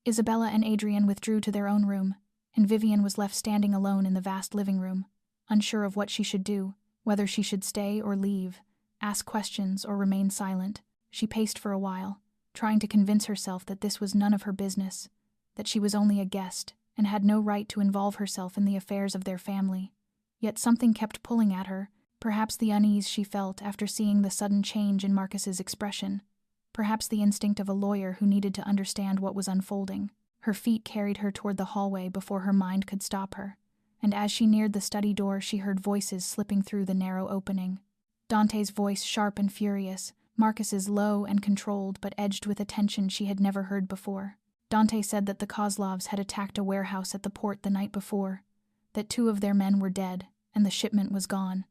Isabella and Adrian withdrew to their own room, and Vivian was left standing alone in the vast living room, unsure of what she should do, whether she should stay or leave, ask questions or remain silent. She paced for a while, trying to convince herself that this was none of her business, that she was only a guest and had no right to involve herself in the affairs of their family. Yet something kept pulling at her, perhaps the unease she felt after seeing the sudden change in Marcus's expression, perhaps the instinct of a lawyer who needed to understand what was unfolding. Her feet carried her toward the hallway before her mind could stop her, and as she neared the study door she heard voices slipping through the narrow opening. Dante's voice sharp and furious, Marcus's low and controlled but edged with a tension she had never heard before. Dante said that the Kozlovs had attacked a warehouse at the port the night before, that 2 of their men were dead and the shipment was gone,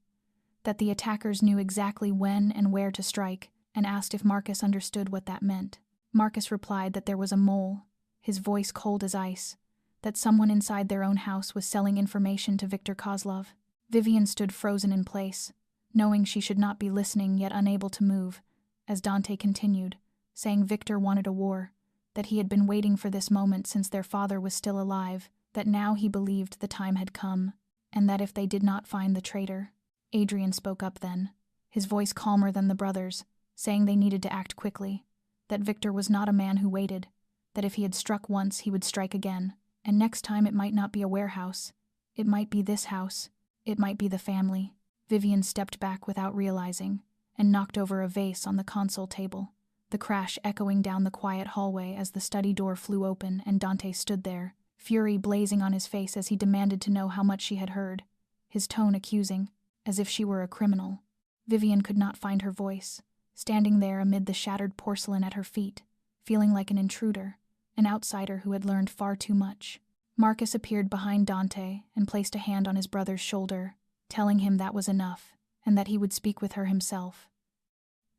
that the attackers knew exactly when and where to strike, and asked if Marcus understood what that meant. Marcus replied that there was a mole, his voice cold as ice, that someone inside their own house was selling information to Viktor Kozlov. Vivian stood frozen in place, knowing she should not be listening yet unable to move, as Dante continued, saying Viktor wanted a war, that he had been waiting for this moment since their father was still alive, that now he believed the time had come, and that if they did not find the traitor. Adrian spoke up then, his voice calmer than the brothers, saying they needed to act quickly, that Viktor was not a man who waited, that if he had struck once he would strike again, and next time it might not be a warehouse, it might be this house, it might be the family. Vivian stepped back without realizing, and knocked over a vase on the console table, the crash echoing down the quiet hallway as the study door flew open and Dante stood there, fury blazing on his face as he demanded to know how much she had heard, his tone accusing, as if she were a criminal. Vivian could not find her voice, standing there amid the shattered porcelain at her feet, feeling like an intruder, an outsider who had learned far too much. Marcus appeared behind Dante and placed a hand on his brother's shoulder, telling him that was enough, and that he would speak with her himself.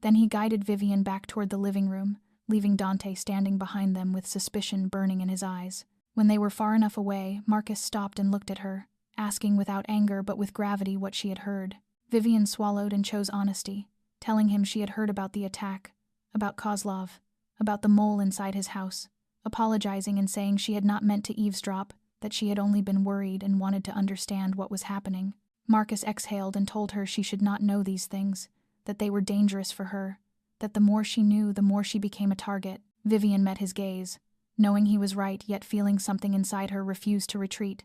Then he guided Vivian back toward the living room, leaving Dante standing behind them with suspicion burning in his eyes. When they were far enough away, Marcus stopped and looked at her, asking without anger but with gravity what she had heard. Vivian swallowed and chose honesty, telling him she had heard about the attack, about Kozlov, about the mole inside his house, apologizing and saying she had not meant to eavesdrop, that she had only been worried and wanted to understand what was happening. Marcus exhaled and told her she should not know these things, that they were dangerous for her, that the more she knew, the more she became a target. Vivian met his gaze, knowing he was right yet feeling something inside her refused to retreat,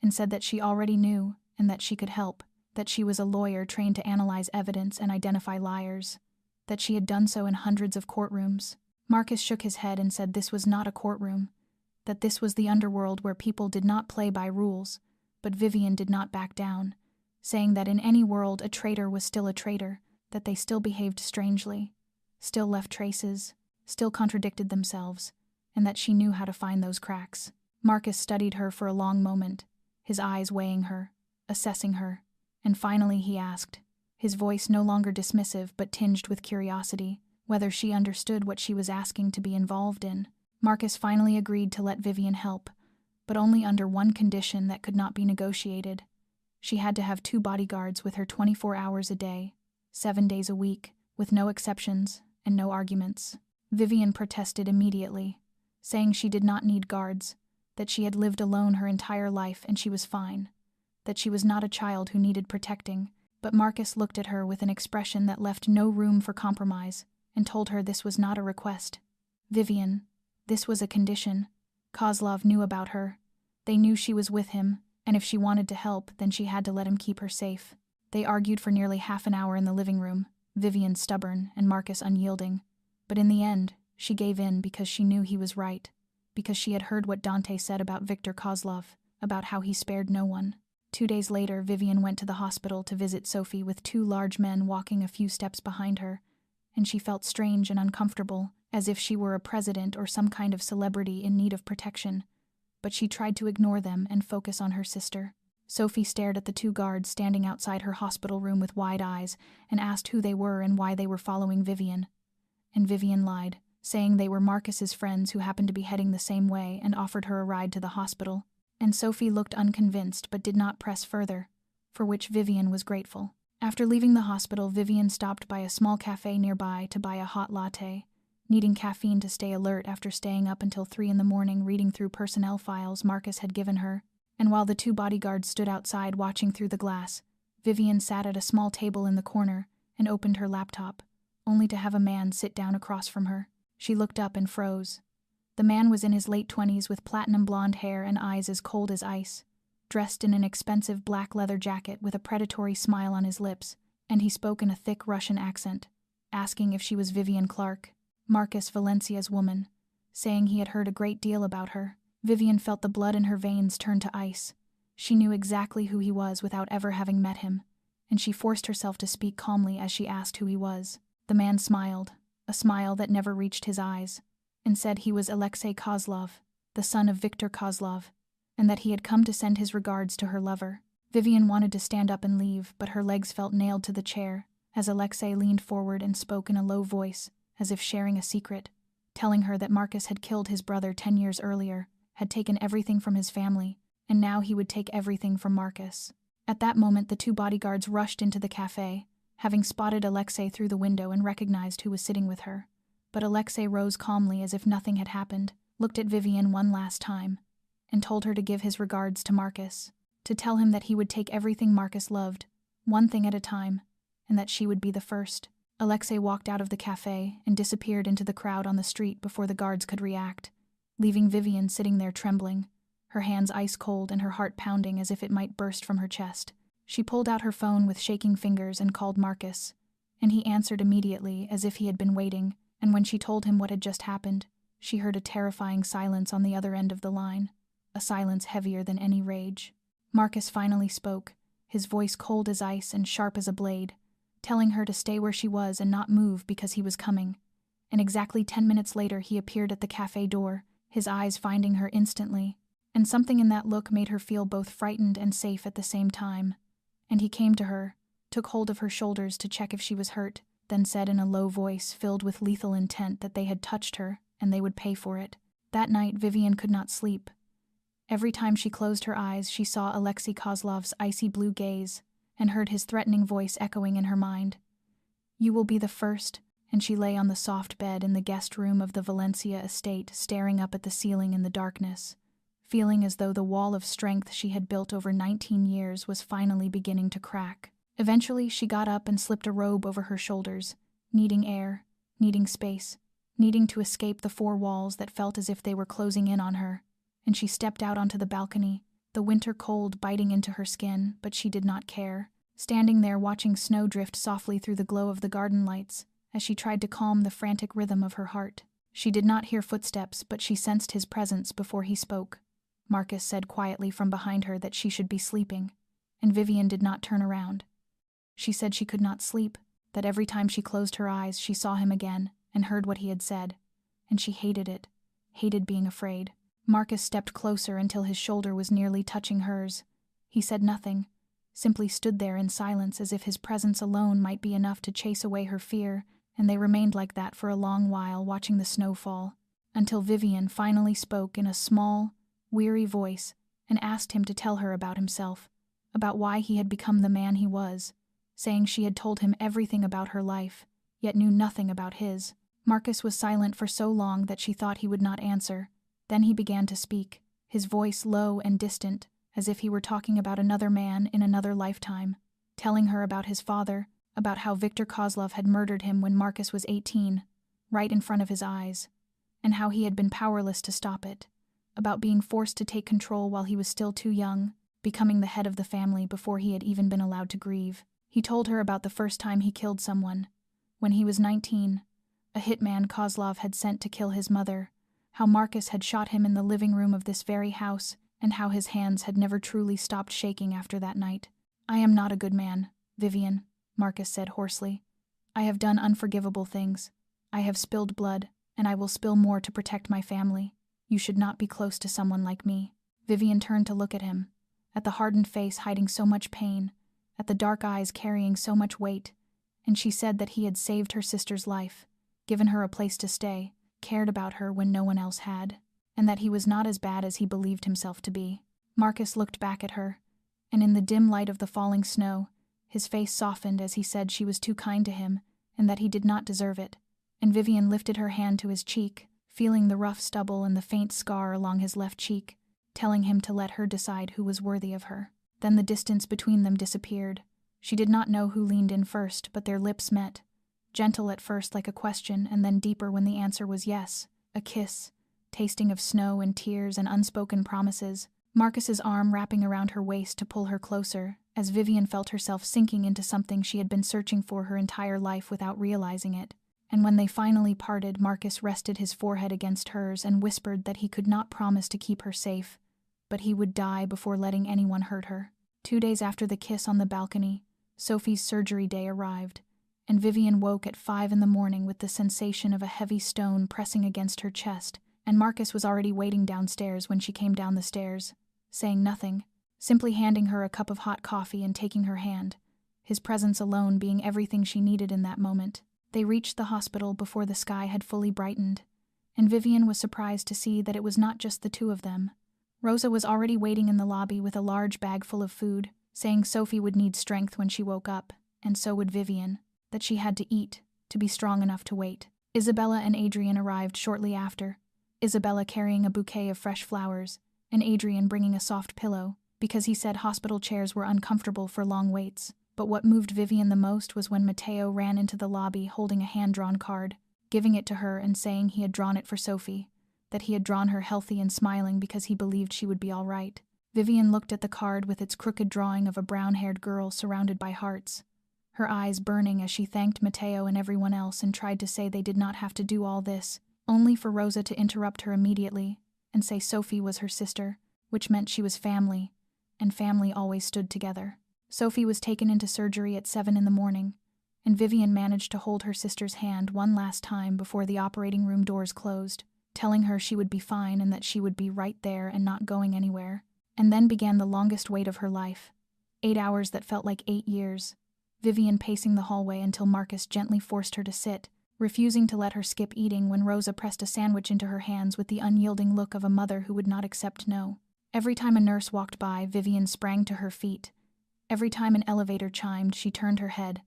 and said that she already knew and that she could help, that she was a lawyer trained to analyze evidence and identify liars, that she had done so in hundreds of courtrooms. Marcus shook his head and said this was not a courtroom, that this was the underworld where people did not play by rules, but Vivian did not back down, saying that in any world a traitor was still a traitor, that they still behaved strangely, still left traces, still contradicted themselves, and that she knew how to find those cracks. Marcus studied her for a long moment, his eyes weighing her, assessing her, and finally he asked, his voice no longer dismissive but tinged with curiosity, whether she understood what she was asking to be involved in. Marcus finally agreed to let Vivian help, but only under one condition that could not be negotiated. She had to have 2 bodyguards with her 24 hours a day, 7 days a week, with no exceptions and no arguments. Vivian protested immediately, saying she did not need guards, that she had lived alone her entire life and she was fine, that she was not a child who needed protecting. But Marcus looked at her with an expression that left no room for compromise, and told her this was not a request. Vivian, this was a condition. Kozlov knew about her. They knew she was with him, and if she wanted to help, then she had to let him keep her safe. They argued for nearly half an hour in the living room, Vivian stubborn and Marcus unyielding. But in the end, she gave in because she knew he was right, because she had heard what Dante said about Viktor Kozlov, about how he spared no one. 2 days later, Vivian went to the hospital to visit Sophie with 2 large men walking a few steps behind her, and she felt strange and uncomfortable, as if she were a president or some kind of celebrity in need of protection. But she tried to ignore them and focus on her sister. Sophie stared at the 2 guards standing outside her hospital room with wide eyes and asked who they were and why they were following Vivian. And Vivian lied, saying they were Marcus's friends who happened to be heading the same way and offered her a ride to the hospital. And Sophie looked unconvinced but did not press further, for which Vivian was grateful. After leaving the hospital, Vivian stopped by a small cafe nearby to buy a hot latte, needing caffeine to stay alert after staying up until 3 a.m. reading through personnel files Marcus had given her. And while the 2 bodyguards stood outside watching through the glass, Vivian sat at a small table in the corner and opened her laptop, only to have a man sit down across from her. She looked up and froze. The man was in his late 20s with platinum blonde hair and eyes as cold as ice, dressed in an expensive black leather jacket with a predatory smile on his lips, and he spoke in a thick Russian accent, asking if she was Vivian Clark, Marcus Valencia's woman, saying he had heard a great deal about her. Vivian felt the blood in her veins turn to ice. She knew exactly who he was without ever having met him, and she forced herself to speak calmly as she asked who he was. The man smiled, a smile that never reached his eyes, and said he was Alexei Kozlov, the son of Viktor Kozlov, and that he had come to send his regards to her lover. Vivian wanted to stand up and leave, but her legs felt nailed to the chair as Alexei leaned forward and spoke in a low voice, as if sharing a secret, telling her that Marcus had killed his brother 10 years earlier, had taken everything from his family, and now he would take everything from Marcus. At that moment, the two bodyguards rushed into the cafe, having spotted Alexei through the window and recognized who was sitting with her. But Alexei rose calmly as if nothing had happened, looked at Vivian one last time, and told her to give his regards to Marcus, to tell him that he would take everything Marcus loved, one thing at a time, and that she would be the first. Alexei walked out of the cafe and disappeared into the crowd on the street before the guards could react, leaving Vivian sitting there trembling, her hands ice cold and her heart pounding as if it might burst from her chest. She pulled out her phone with shaking fingers and called Marcus, and he answered immediately as if he had been waiting, and when she told him what had just happened, she heard a terrifying silence on the other end of the line, a silence heavier than any rage. Marcus finally spoke, his voice cold as ice and sharp as a blade, telling her to stay where she was and not move because he was coming. And exactly 10 minutes later he appeared at the cafe door, his eyes finding her instantly, and something in that look made her feel both frightened and safe at the same time. And he came to her, took hold of her shoulders to check if she was hurt, then said in a low voice filled with lethal intent that they had touched her and they would pay for it. That night Vivian could not sleep. Every time she closed her eyes, she saw Alexei Kozlov's icy blue gaze and heard his threatening voice echoing in her mind. "You will be the first," and she lay on the soft bed in the guest room of the Valencia estate, staring up at the ceiling in the darkness, feeling as though the wall of strength she had built over 19 years was finally beginning to crack. Eventually, she got up and slipped a robe over her shoulders, needing air, needing space, needing to escape the four walls that felt as if they were closing in on her, and she stepped out onto the balcony, the winter cold biting into her skin, but she did not care, standing there watching snow drift softly through the glow of the garden lights as she tried to calm the frantic rhythm of her heart. She did not hear footsteps, but she sensed his presence before he spoke. Marcus said quietly from behind her that she should be sleeping, and Vivian did not turn around. She said she could not sleep, that every time she closed her eyes she saw him again and heard what he had said, and she hated it, hated being afraid. Marcus stepped closer until his shoulder was nearly touching hers. He said nothing, simply stood there in silence as if his presence alone might be enough to chase away her fear, and they remained like that for a long while watching the snow fall, until Vivian finally spoke in a small, weary voice and asked him to tell her about himself, about why he had become the man he was, saying she had told him everything about her life, yet knew nothing about his. Marcus was silent for so long that she thought he would not answer. Then he began to speak, his voice low and distant, as if he were talking about another man in another lifetime, telling her about his father, about how Viktor Kozlov had murdered him when Marcus was 18, right in front of his eyes, and how he had been powerless to stop it, about being forced to take control while he was still too young, becoming the head of the family before he had even been allowed to grieve. He told her about the first time he killed someone, when he was 19, a hitman Kozlov had sent to kill his mother, how Marcus had shot him in the living room of this very house, and how his hands had never truly stopped shaking after that night. "I am not a good man, Vivian," Marcus said hoarsely. "I have done unforgivable things. I have spilled blood, and I will spill more to protect my family. You should not be close to someone like me." Vivian turned to look at him, at the hardened face hiding so much pain, at the dark eyes carrying so much weight, and she said that he had saved her sister's life, given her a place to stay, cared about her when no one else had, and that he was not as bad as he believed himself to be. Marcus looked back at her, and in the dim light of the falling snow, his face softened as he said she was too kind to him and that he did not deserve it, and Vivian lifted her hand to his cheek, feeling the rough stubble and the faint scar along his left cheek, telling him to let her decide who was worthy of her. Then the distance between them disappeared. She did not know who leaned in first, but their lips met, gentle at first like a question, and then deeper when the answer was yes, a kiss, tasting of snow and tears and unspoken promises, Marcus's arm wrapping around her waist to pull her closer, as Vivian felt herself sinking into something she had been searching for her entire life without realizing it. And when they finally parted, Marcus rested his forehead against hers and whispered that he could not promise to keep her safe, but he would die before letting anyone hurt her. 2 days after the kiss on the balcony, Sophie's surgery day arrived, and Vivian woke at 5 a.m. with the sensation of a heavy stone pressing against her chest, and Marcus was already waiting downstairs when she came down the stairs, saying nothing, simply handing her a cup of hot coffee and taking her hand, his presence alone being everything she needed in that moment. They reached the hospital before the sky had fully brightened, and Vivian was surprised to see that it was not just the two of them. Rosa was already waiting in the lobby with a large bag full of food, saying Sophie would need strength when she woke up, and so would Vivian, that she had to eat, to be strong enough to wait. Isabella and Adrian arrived shortly after, Isabella carrying a bouquet of fresh flowers, and Adrian bringing a soft pillow, because he said hospital chairs were uncomfortable for long waits. But what moved Vivian the most was when Mateo ran into the lobby holding a hand-drawn card, giving it to her and saying he had drawn it for Sophie, that he had drawn her healthy and smiling because he believed she would be all right. Vivian looked at the card with its crooked drawing of a brown-haired girl surrounded by hearts, her eyes burning as she thanked Mateo and everyone else and tried to say they did not have to do all this, only for Rosa to interrupt her immediately and say Sophie was her sister, which meant she was family, and family always stood together. Sophie was taken into surgery at 7 in the morning, and Vivian managed to hold her sister's hand one last time before the operating room doors closed, telling her she would be fine and that she would be right there and not going anywhere. And then began the longest wait of her life. 8 hours that felt like 8 years. Vivian pacing the hallway until Marcus gently forced her to sit, refusing to let her skip eating when Rosa pressed a sandwich into her hands with the unyielding look of a mother who would not accept no. Every time a nurse walked by, Vivian sprang to her feet. Every time an elevator chimed, she turned her head,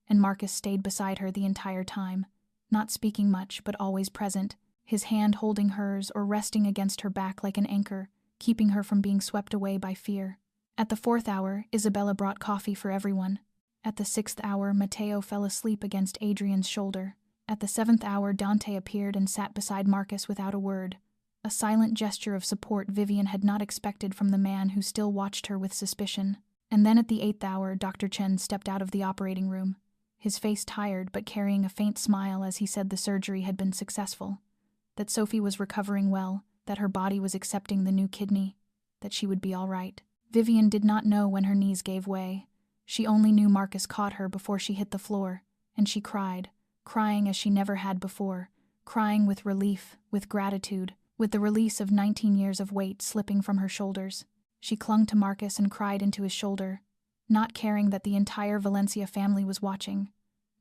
and Marcus stayed beside her the entire time, not speaking much but always present, his hand holding hers or resting against her back like an anchor, keeping her from being swept away by fear. At the 4th hour, Isabella brought coffee for everyone. At the 6th hour, Mateo fell asleep against Adrian's shoulder. At the 7th hour, Dante appeared and sat beside Marcus without a word, a silent gesture of support Vivian had not expected from the man who still watched her with suspicion. And then at the 8th hour, Dr. Chen stepped out of the operating room, his face tired but carrying a faint smile as he said the surgery had been successful, that Sophie was recovering well, that her body was accepting the new kidney, that she would be all right. Vivian did not know when her knees gave way. She only knew Marcus caught her before she hit the floor, and she cried, crying as she never had before, crying with relief, with gratitude, with the release of 19 years of weight slipping from her shoulders. She clung to Marcus and cried into his shoulder, not caring that the entire Valencia family was watching,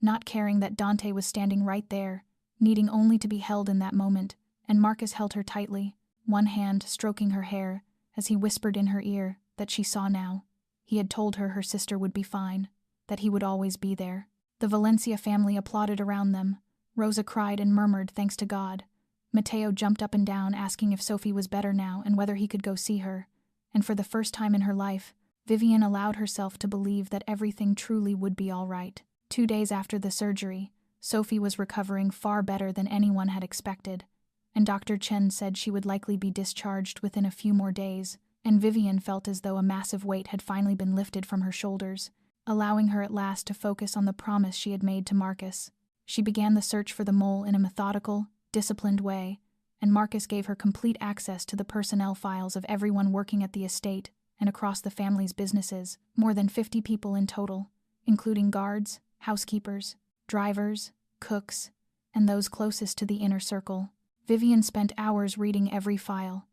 not caring that Dante was standing right there, needing only to be held in that moment, and Marcus held her tightly, one hand stroking her hair, as he whispered in her ear that she saw now. He had told her her sister would be fine, that he would always be there. The Valencia family applauded around them. Rosa cried and murmured thanks to God. Mateo jumped up and down asking if Sophie was better now and whether he could go see her. And for the first time in her life, Vivian allowed herself to believe that everything truly would be all right. 2 days after the surgery, Sophie was recovering far better than anyone had expected, and Dr. Chen said she would likely be discharged within a few more days, and Vivian felt as though a massive weight had finally been lifted from her shoulders, allowing her at last to focus on the promise she had made to Marcus. She began the search for the mole in a methodical, disciplined way, and Marcus gave her complete access to the personnel files of everyone working at the estate and across the family's businesses, more than 50 people in total, including guards, housekeepers, drivers, cooks, and those closest to the inner circle. Vivian spent hours reading every file,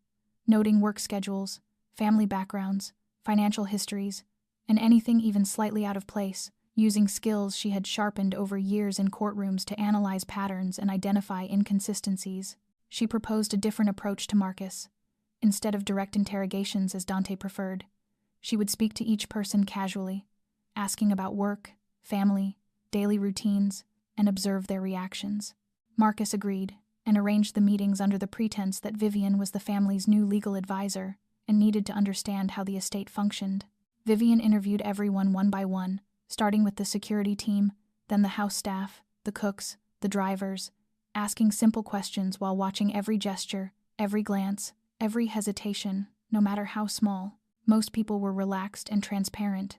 noting work schedules, family backgrounds, financial histories, and anything even slightly out of place, using skills she had sharpened over years in courtrooms to analyze patterns and identify inconsistencies. She proposed a different approach to Marcus. Instead of direct interrogations as Dante preferred, she would speak to each person casually, asking about work, family, daily routines, and observe their reactions. Marcus agreed, and arranged the meetings under the pretense that Vivian was the family's new legal advisor and needed to understand how the estate functioned. Vivian interviewed everyone one by one, starting with the security team, then the house staff, the cooks, the drivers, asking simple questions while watching every gesture, every glance, every hesitation, no matter how small. Most people were relaxed and transparent,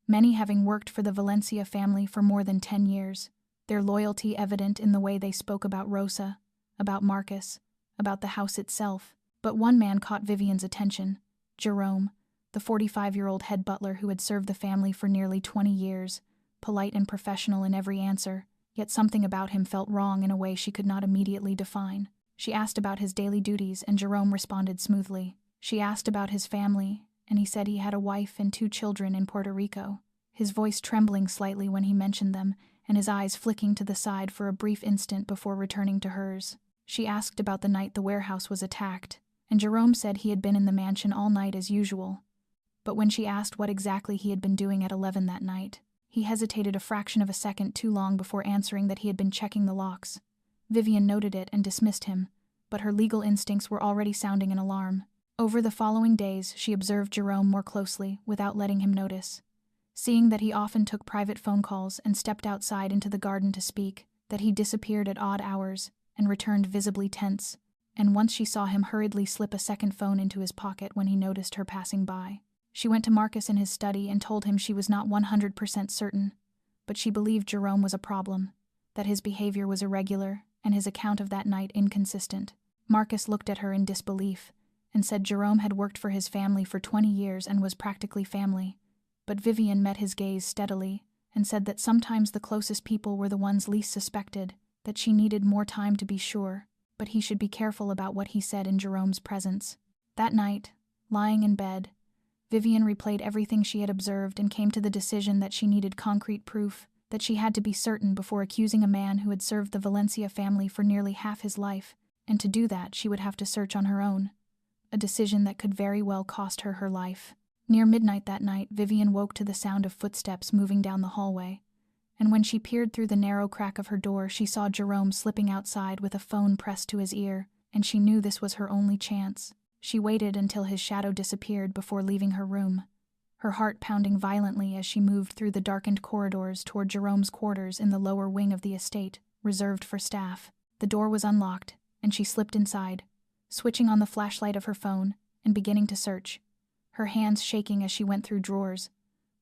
many having worked for the Valencia family for more than 10 years, their loyalty evident in the way they spoke about Rosa, about Marcus, about the house itself. But one man caught Vivian's attention, Jerome, the 45-year-old head butler who had served the family for nearly 20 years, polite and professional in every answer, yet something about him felt wrong in a way she could not immediately define. She asked about his daily duties, and Jerome responded smoothly. She asked about his family, and he said he had a wife and 2 children in Puerto Rico, his voice trembling slightly when he mentioned them, and his eyes flicking to the side for a brief instant before returning to hers. She asked about the night the warehouse was attacked, and Jerome said he had been in the mansion all night as usual. But when she asked what exactly he had been doing at 11 that night, he hesitated a fraction of a second too long before answering that he had been checking the locks. Vivian noted it and dismissed him, but her legal instincts were already sounding an alarm. Over the following days, she observed Jerome more closely without letting him notice. Seeing that he often took private phone calls and stepped outside into the garden to speak, that he disappeared at odd hours and returned visibly tense, and once she saw him hurriedly slip a second phone into his pocket when he noticed her passing by. She went to Marcus in his study and told him she was not 100% certain, but she believed Jerome was a problem, that his behavior was irregular and his account of that night inconsistent. Marcus looked at her in disbelief and said Jerome had worked for his family for 20 years and was practically family, but Vivian met his gaze steadily and said that sometimes the closest people were the ones least suspected, that she needed more time to be sure, but he should be careful about what he said in Jerome's presence. That night, lying in bed, Vivian replayed everything she had observed and came to the decision that she needed concrete proof, that she had to be certain before accusing a man who had served the Valencia family for nearly half his life, and to do that she would have to search on her own, a decision that could very well cost her her life. Near midnight that night, Vivian woke to the sound of footsteps moving down the hallway, and when she peered through the narrow crack of her door, she saw Jerome slipping outside with a phone pressed to his ear, and she knew this was her only chance. She waited until his shadow disappeared before leaving her room, her heart pounding violently as she moved through the darkened corridors toward Jerome's quarters in the lower wing of the estate, reserved for staff. The door was unlocked, and she slipped inside, switching on the flashlight of her phone and beginning to search, her hands shaking as she went through drawers,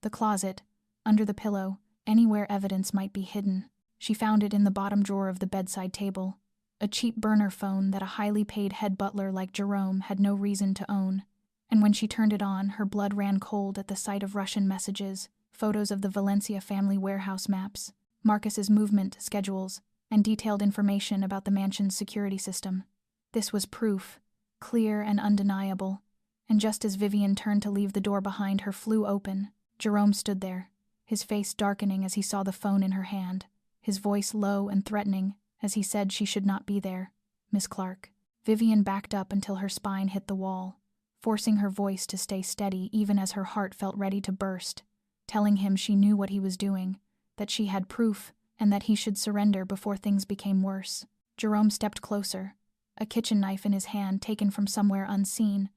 the closet, under the pillow, anywhere evidence might be hidden. She found it in the bottom drawer of the bedside table, a cheap burner phone that a highly paid head butler like Jerome had no reason to own. And when she turned it on, her blood ran cold at the sight of Russian messages, photos of the Valencia family warehouse maps, Marcus's movement schedules, and detailed information about the mansion's security system. This was proof, clear and undeniable, and just as Vivian turned to leave the door behind her flew open, Jerome stood there, his face darkening as he saw the phone in her hand, his voice low and threatening as he said she should not be there. Miss Clark. Vivian backed up until her spine hit the wall, forcing her voice to stay steady even as her heart felt ready to burst, telling him she knew what he was doing, that she had proof, and that he should surrender before things became worse. Jerome stepped closer, a kitchen knife in his hand taken from somewhere unseen,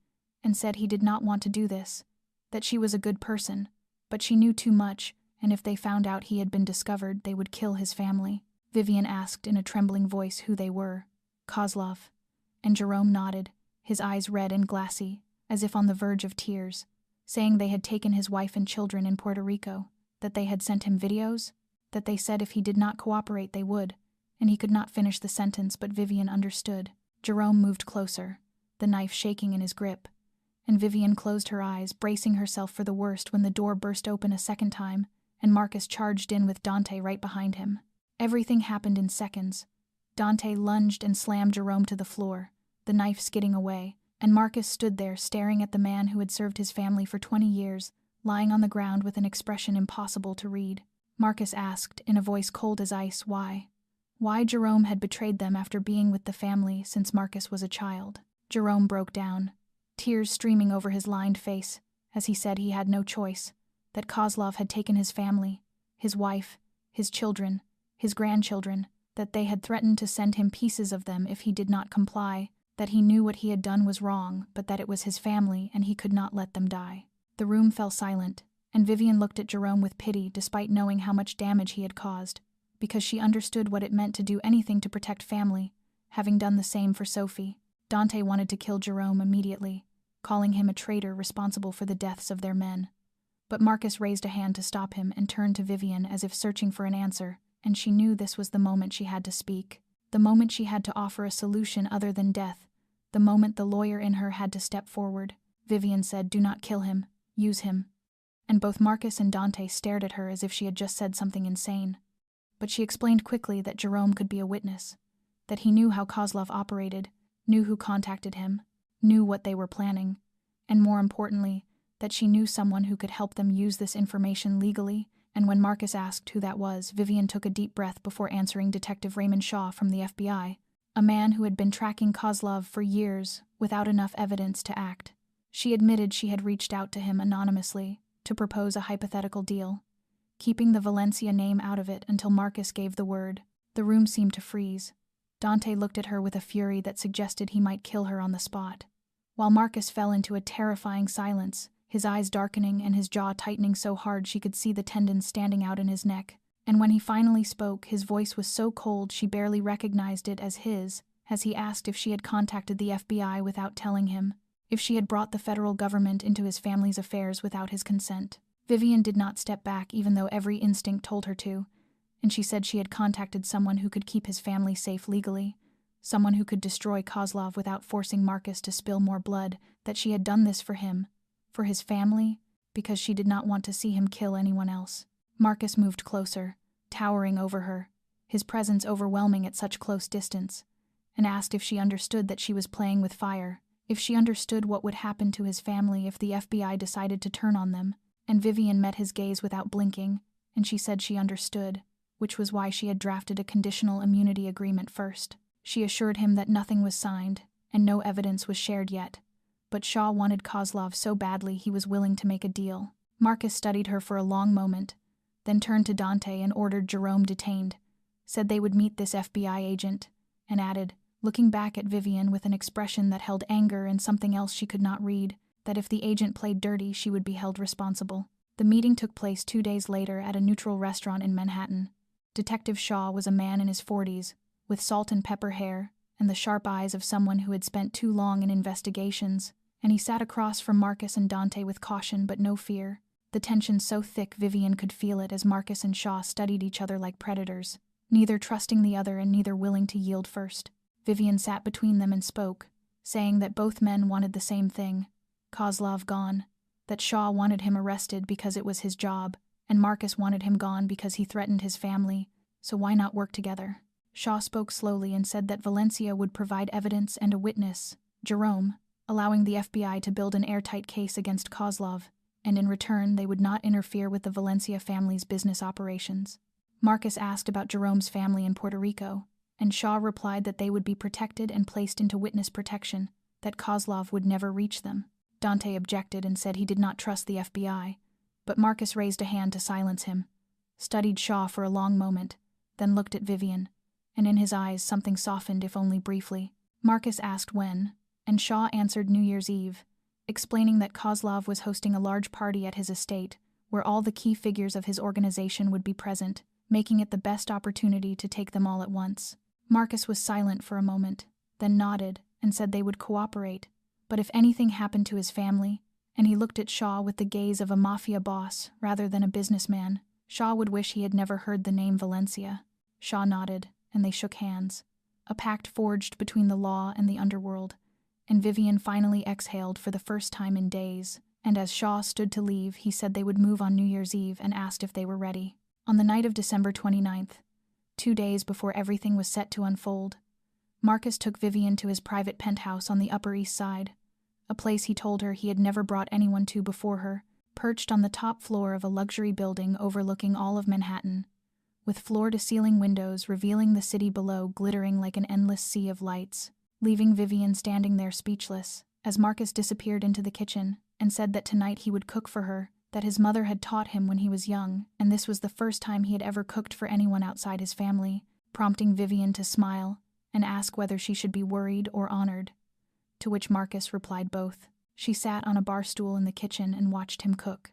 and said he did not want to do this, that she was a good person, but she knew too much, and if they found out he had been discovered, they would kill his family. Vivian asked in a trembling voice who they were. Kozlov. And Jerome nodded, his eyes red and glassy, as if on the verge of tears, saying they had taken his wife and children in Puerto Rico, that they had sent him videos, that they said if he did not cooperate they would, and he could not finish the sentence, but Vivian understood. Jerome moved closer, the knife shaking in his grip, and Vivian closed her eyes, bracing herself for the worst when the door burst open a second time, and Marcus charged in with Dante right behind him. Everything happened in seconds. Dante lunged and slammed Jerome to the floor, the knife skidding away, and Marcus stood there staring at the man who had served his family for 20 years, lying on the ground with an expression impossible to read. Marcus asked, in a voice cold as ice, why. Why Jerome had betrayed them after being with the family since Marcus was a child. Jerome broke down, tears streaming over his lined face, as he said he had no choice, that Kozlov had taken his family, his wife, his children, his grandchildren, that they had threatened to send him pieces of them if he did not comply, that he knew what he had done was wrong, but that it was his family and he could not let them die. The room fell silent, and Vivian looked at Jerome with pity despite knowing how much damage he had caused, because she understood what it meant to do anything to protect family, having done the same for Sophie. Dante wanted to kill Jerome immediately, calling him a traitor responsible for the deaths of their men. But Marcus raised a hand to stop him and turned to Vivian as if searching for an answer, and she knew this was the moment she had to speak, the moment she had to offer a solution other than death, the moment the lawyer in her had to step forward. Vivian said, "Do not kill him, use him." And both Marcus and Dante stared at her as if she had just said something insane. But she explained quickly that Jerome could be a witness, that he knew how Kozlov operated, knew who contacted him, knew what they were planning, and more importantly, that she knew someone who could help them use this information legally. And when Marcus asked who that was, Vivian took a deep breath before answering, Detective Raymond Shaw from the FBI. a man who had been tracking Kozlov for years without enough evidence to act. She admitted she had reached out to him anonymously to propose a hypothetical deal, keeping the Valencia name out of it until Marcus gave the word. The room seemed to freeze. Dante looked at her with a fury that suggested he might kill her on the spot, while Marcus fell into a terrifying silence, his eyes darkening and his jaw tightening so hard she could see the tendons standing out in his neck. And when he finally spoke, his voice was so cold she barely recognized it as his, as he asked if she had contacted the FBI without telling him, if she had brought the federal government into his family's affairs without his consent. Vivian did not step back even though every instinct told her to, and she said she had contacted someone who could keep his family safe legally, someone who could destroy Kozlov without forcing Marcus to spill more blood, that she had done this for him, for his family, because she did not want to see him kill anyone else. Marcus moved closer, towering over her, his presence overwhelming at such close distance, and asked if she understood that she was playing with fire, if she understood what would happen to his family if the FBI decided to turn on them. And Vivian met his gaze without blinking, and she said she understood, which was why she had drafted a conditional immunity agreement first. She assured him that nothing was signed, and no evidence was shared yet, but Shaw wanted Kozlov so badly he was willing to make a deal. Marcus studied her for a long moment, then turned to Dante and ordered Jerome detained, said they would meet this FBI agent, and added, looking back at Vivian with an expression that held anger and something else she could not read, that if the agent played dirty, she would be held responsible. The meeting took place 2 days later at a neutral restaurant in Manhattan. Detective Shaw was a man in his 40s, with salt and pepper hair and the sharp eyes of someone who had spent too long in investigations, and he sat across from Marcus and Dante with caution but no fear. The tension so thick Vivian could feel it as Marcus and Shaw studied each other like predators, neither trusting the other and neither willing to yield first. Vivian sat between them and spoke, saying that both men wanted the same thing, Kozlov gone, that Shaw wanted him arrested because it was his job, and Marcus wanted him gone because he threatened his family, so why not work together? Shaw spoke slowly and said that Valencia would provide evidence and a witness, Jerome, allowing the FBI to build an airtight case against Kozlov, and in return they would not interfere with the Valencia family's business operations. Marcus asked about Jerome's family in Puerto Rico, and Shaw replied that they would be protected and placed into witness protection, that Kozlov would never reach them. Dante objected and said he did not trust the FBI, but Marcus raised a hand to silence him, studied Shaw for a long moment, then looked at Vivian, and in his eyes something softened if only briefly. Marcus asked when, and Shaw answered New Year's Eve, explaining that Kozlov was hosting a large party at his estate, where all the key figures of his organization would be present, making it the best opportunity to take them all at once. Marcus was silent for a moment, then nodded and said they would cooperate, but if anything happened to his family, and he looked at Shaw with the gaze of a Mafia boss rather than a businessman, Shaw would wish he had never heard the name Valencia. Shaw nodded, and they shook hands, a pact forged between the law and the underworld, and Vivian finally exhaled for the first time in days, and as Shaw stood to leave, he said they would move on New Year's Eve and asked if they were ready. On the night of December 29th, 2 days before everything was set to unfold, Marcus took Vivian to his private penthouse on the Upper East Side, a place he told her he had never brought anyone to before her, perched on the top floor of a luxury building overlooking all of Manhattan, with floor-to-ceiling windows revealing the city below glittering like an endless sea of lights, leaving Vivian standing there speechless, as Marcus disappeared into the kitchen and said that tonight he would cook for her, that his mother had taught him when he was young, and this was the first time he had ever cooked for anyone outside his family, prompting Vivian to smile and ask whether she should be worried or honored, to which Marcus replied both. She sat on a bar stool in the kitchen and watched him cook.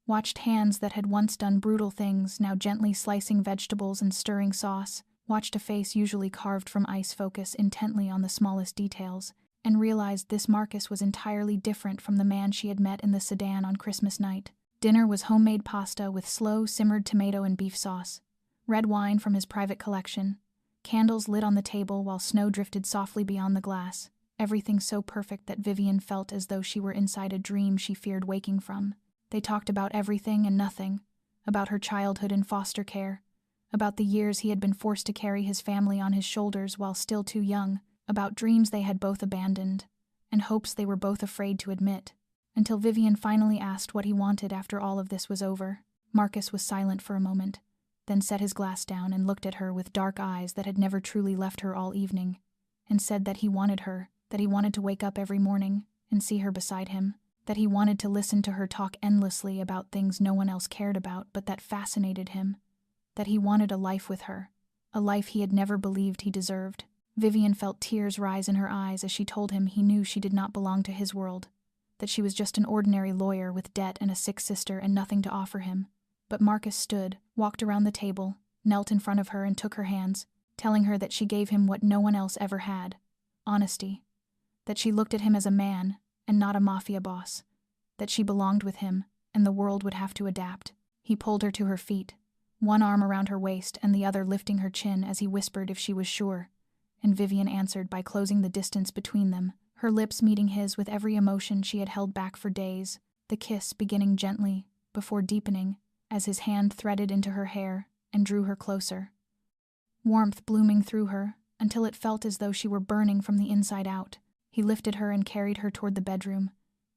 Watched hands that had once done brutal things now gently slicing vegetables and stirring sauce, watched a face usually carved from ice focus intently on the smallest details, and realized this Marcus was entirely different from the man she had met in the sedan on Christmas night. Dinner was homemade pasta with slow simmered tomato and beef sauce, red wine from his private collection, candles lit on the table while snow drifted softly beyond the glass, everything so perfect that Vivian felt as though she were inside a dream she feared waking from. They talked about everything and nothing, about her childhood in foster care, about the years he had been forced to carry his family on his shoulders while still too young, about dreams they had both abandoned, and hopes they were both afraid to admit, until Vivian finally asked what he wanted after all of this was over. Marcus was silent for a moment, then set his glass down and looked at her with dark eyes that had never truly left her all evening. and said that he wanted her, that he wanted to wake up every morning and see her beside him, that he wanted to listen to her talk endlessly about things no one else cared about but that fascinated him, that he wanted a life with her, a life he had never believed he deserved. Vivian felt tears rise in her eyes as she told him he knew she did not belong to his world, that she was just an ordinary lawyer with debt and a sick sister and nothing to offer him. But Marcus stood, walked around the table, knelt in front of her and took her hands, telling her that she gave him what no one else ever had: honesty, that she looked at him as a man and not a mafia boss, that she belonged with him and the world would have to adapt. He pulled her to her feet, one arm around her waist and the other lifting her chin as he whispered if she was sure, and Vivian answered by closing the distance between them, her lips meeting his with every emotion she had held back for days, the kiss beginning gently, before deepening, as his hand threaded into her hair and drew her closer. Warmth blooming through her, until it felt as though she were burning from the inside out. He lifted her and carried her toward the bedroom,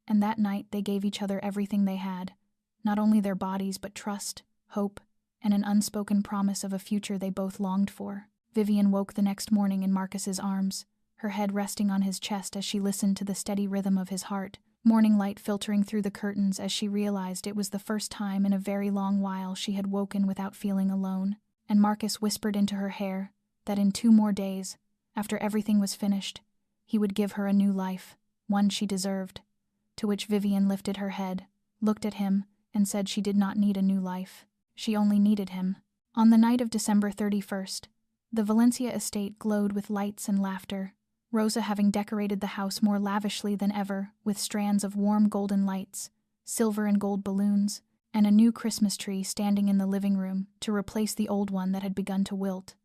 and that night they gave each other everything they had, not only their bodies but trust, hope, and an unspoken promise of a future they both longed for. Vivian woke the next morning in Marcus's arms, her head resting on his chest as she listened to the steady rhythm of his heart, morning light filtering through the curtains as she realized it was the first time in a very long while she had woken without feeling alone. And Marcus whispered into her hair that in 2 more days, after everything was finished, he would give her a new life, one she deserved. To which Vivian lifted her head, looked at him, and said she did not need a new life. She only needed him. On the night of December 31st, the Valencia estate glowed with lights and laughter, Rosa having decorated the house more lavishly than ever with strands of warm golden lights, silver and gold balloons, and a new Christmas tree standing in the living room to replace the old one that had begun to wilt.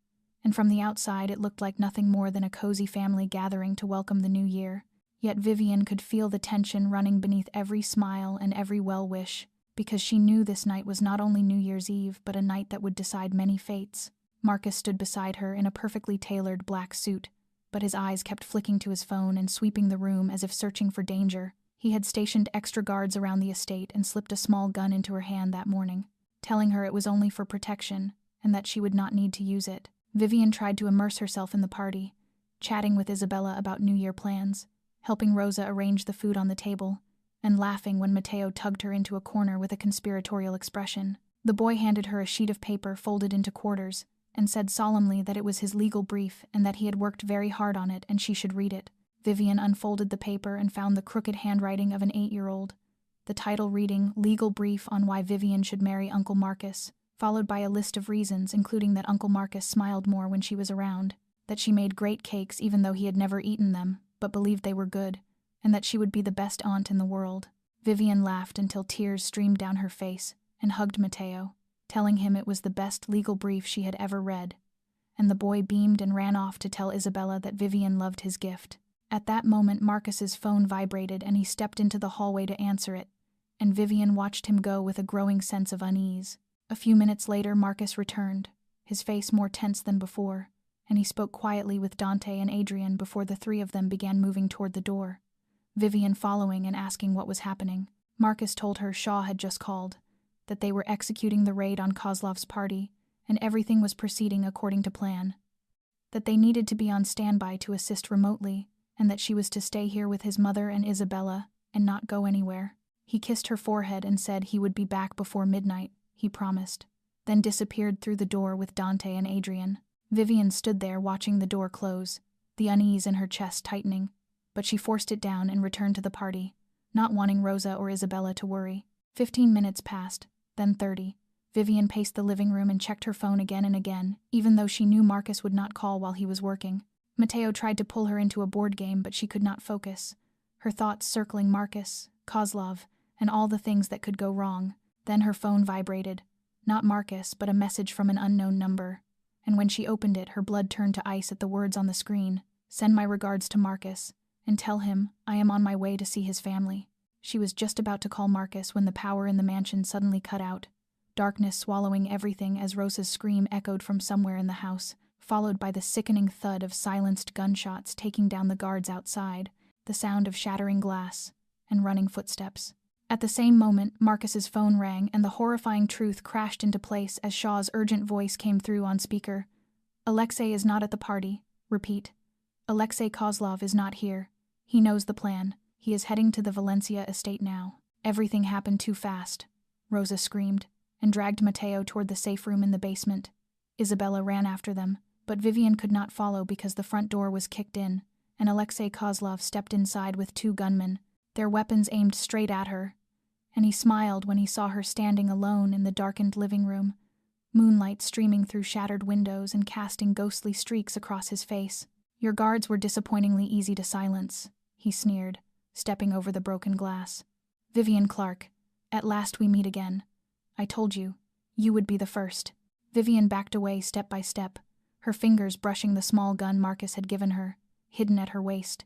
And from the outside it looked like nothing more than a cozy family gathering to welcome the new year. Yet Vivian could feel the tension running beneath every smile and every well-wish, because she knew this night was not only New Year's Eve but a night that would decide many fates. Marcus stood beside her in a perfectly tailored black suit, but his eyes kept flicking to his phone and sweeping the room as if searching for danger. He had stationed extra guards around the estate and slipped a small gun into her hand that morning, telling her it was only for protection and that she would not need to use it. Vivian tried to immerse herself in the party, chatting with Isabella about New Year plans, helping Rosa arrange the food on the table, and laughing when Mateo tugged her into a corner with a conspiratorial expression. The boy handed her a sheet of paper folded into quarters and said solemnly that it was his legal brief and that he had worked very hard on it and she should read it. Vivian unfolded the paper and found the crooked handwriting of an 8-year-old, the title reading Legal Brief on Why Vivian Should Marry Uncle Marcus, followed by a list of reasons including that Uncle Marcus smiled more when she was around, that she made great cakes even though he had never eaten them, but believed they were good, and that she would be the best aunt in the world. Vivian laughed until tears streamed down her face and hugged Mateo, telling him it was the best legal brief she had ever read, and the boy beamed and ran off to tell Isabella that Vivian loved his gift. At that moment Marcus's phone vibrated and he stepped into the hallway to answer it, and Vivian watched him go with a growing sense of unease. A few minutes later Marcus returned, his face more tense than before, and he spoke quietly with Dante and Adrian before the 3 of them began moving toward the door, Vivian following and asking what was happening. Marcus told her Shaw had just called, that they were executing the raid on Kozlov's party, and everything was proceeding according to plan, that they needed to be on standby to assist remotely, and that she was to stay here with his mother and Isabella and not go anywhere. He kissed her forehead and said he would be back before midnight, he promised, then disappeared through the door with Dante and Adrian. Vivian stood there watching the door close, the unease in her chest tightening, but she forced it down and returned to the party, not wanting Rosa or Isabella to worry. 15 minutes passed, then 30. Vivian paced the living room and checked her phone again and again, even though she knew Marcus would not call while he was working. Mateo tried to pull her into a board game, but she could not focus, her thoughts circling Marcus, Kozlov, and all the things that could go wrong. Then her phone vibrated, not Marcus, but a message from an unknown number, and when she opened it, her blood turned to ice at the words on the screen. Send my regards to Marcus, and tell him I am on my way to see his family. She was just about to call Marcus when the power in the mansion suddenly cut out, darkness swallowing everything as Rosa's scream echoed from somewhere in the house, followed by the sickening thud of silenced gunshots taking down the guards outside, the sound of shattering glass, and running footsteps. At the same moment, Marcus's phone rang and the horrifying truth crashed into place as Shaw's urgent voice came through on speaker. Alexei is not at the party. Repeat. Alexei Kozlov is not here. He knows the plan. He is heading to the Valencia estate now. Everything happened too fast, Rosa screamed, and dragged Mateo toward the safe room in the basement. Isabella ran after them, but Vivian could not follow because the front door was kicked in, and Alexei Kozlov stepped inside with 2 gunmen, their weapons aimed straight at her, and he smiled when he saw her standing alone in the darkened living room, moonlight streaming through shattered windows and casting ghostly streaks across his face. "Your guards were disappointingly easy to silence," he sneered, stepping over the broken glass. "Vivian Clark, at last we meet again. I told you, you would be the first." Vivian backed away step by step, her fingers brushing the small gun Marcus had given her, hidden at her waist.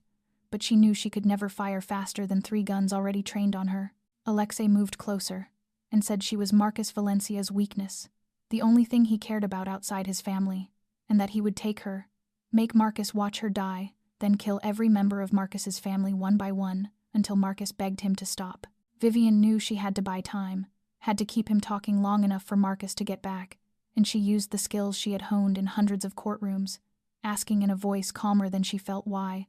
But she knew she could never fire faster than 3 guns already trained on her. Alexei moved closer, and said she was Marcus Valencia's weakness, the only thing he cared about outside his family, and that he would take her, make Marcus watch her die, then kill every member of Marcus's family one by one, until Marcus begged him to stop. Vivian knew she had to buy time, had to keep him talking long enough for Marcus to get back, and she used the skills she had honed in hundreds of courtrooms, asking in a voice calmer than she felt why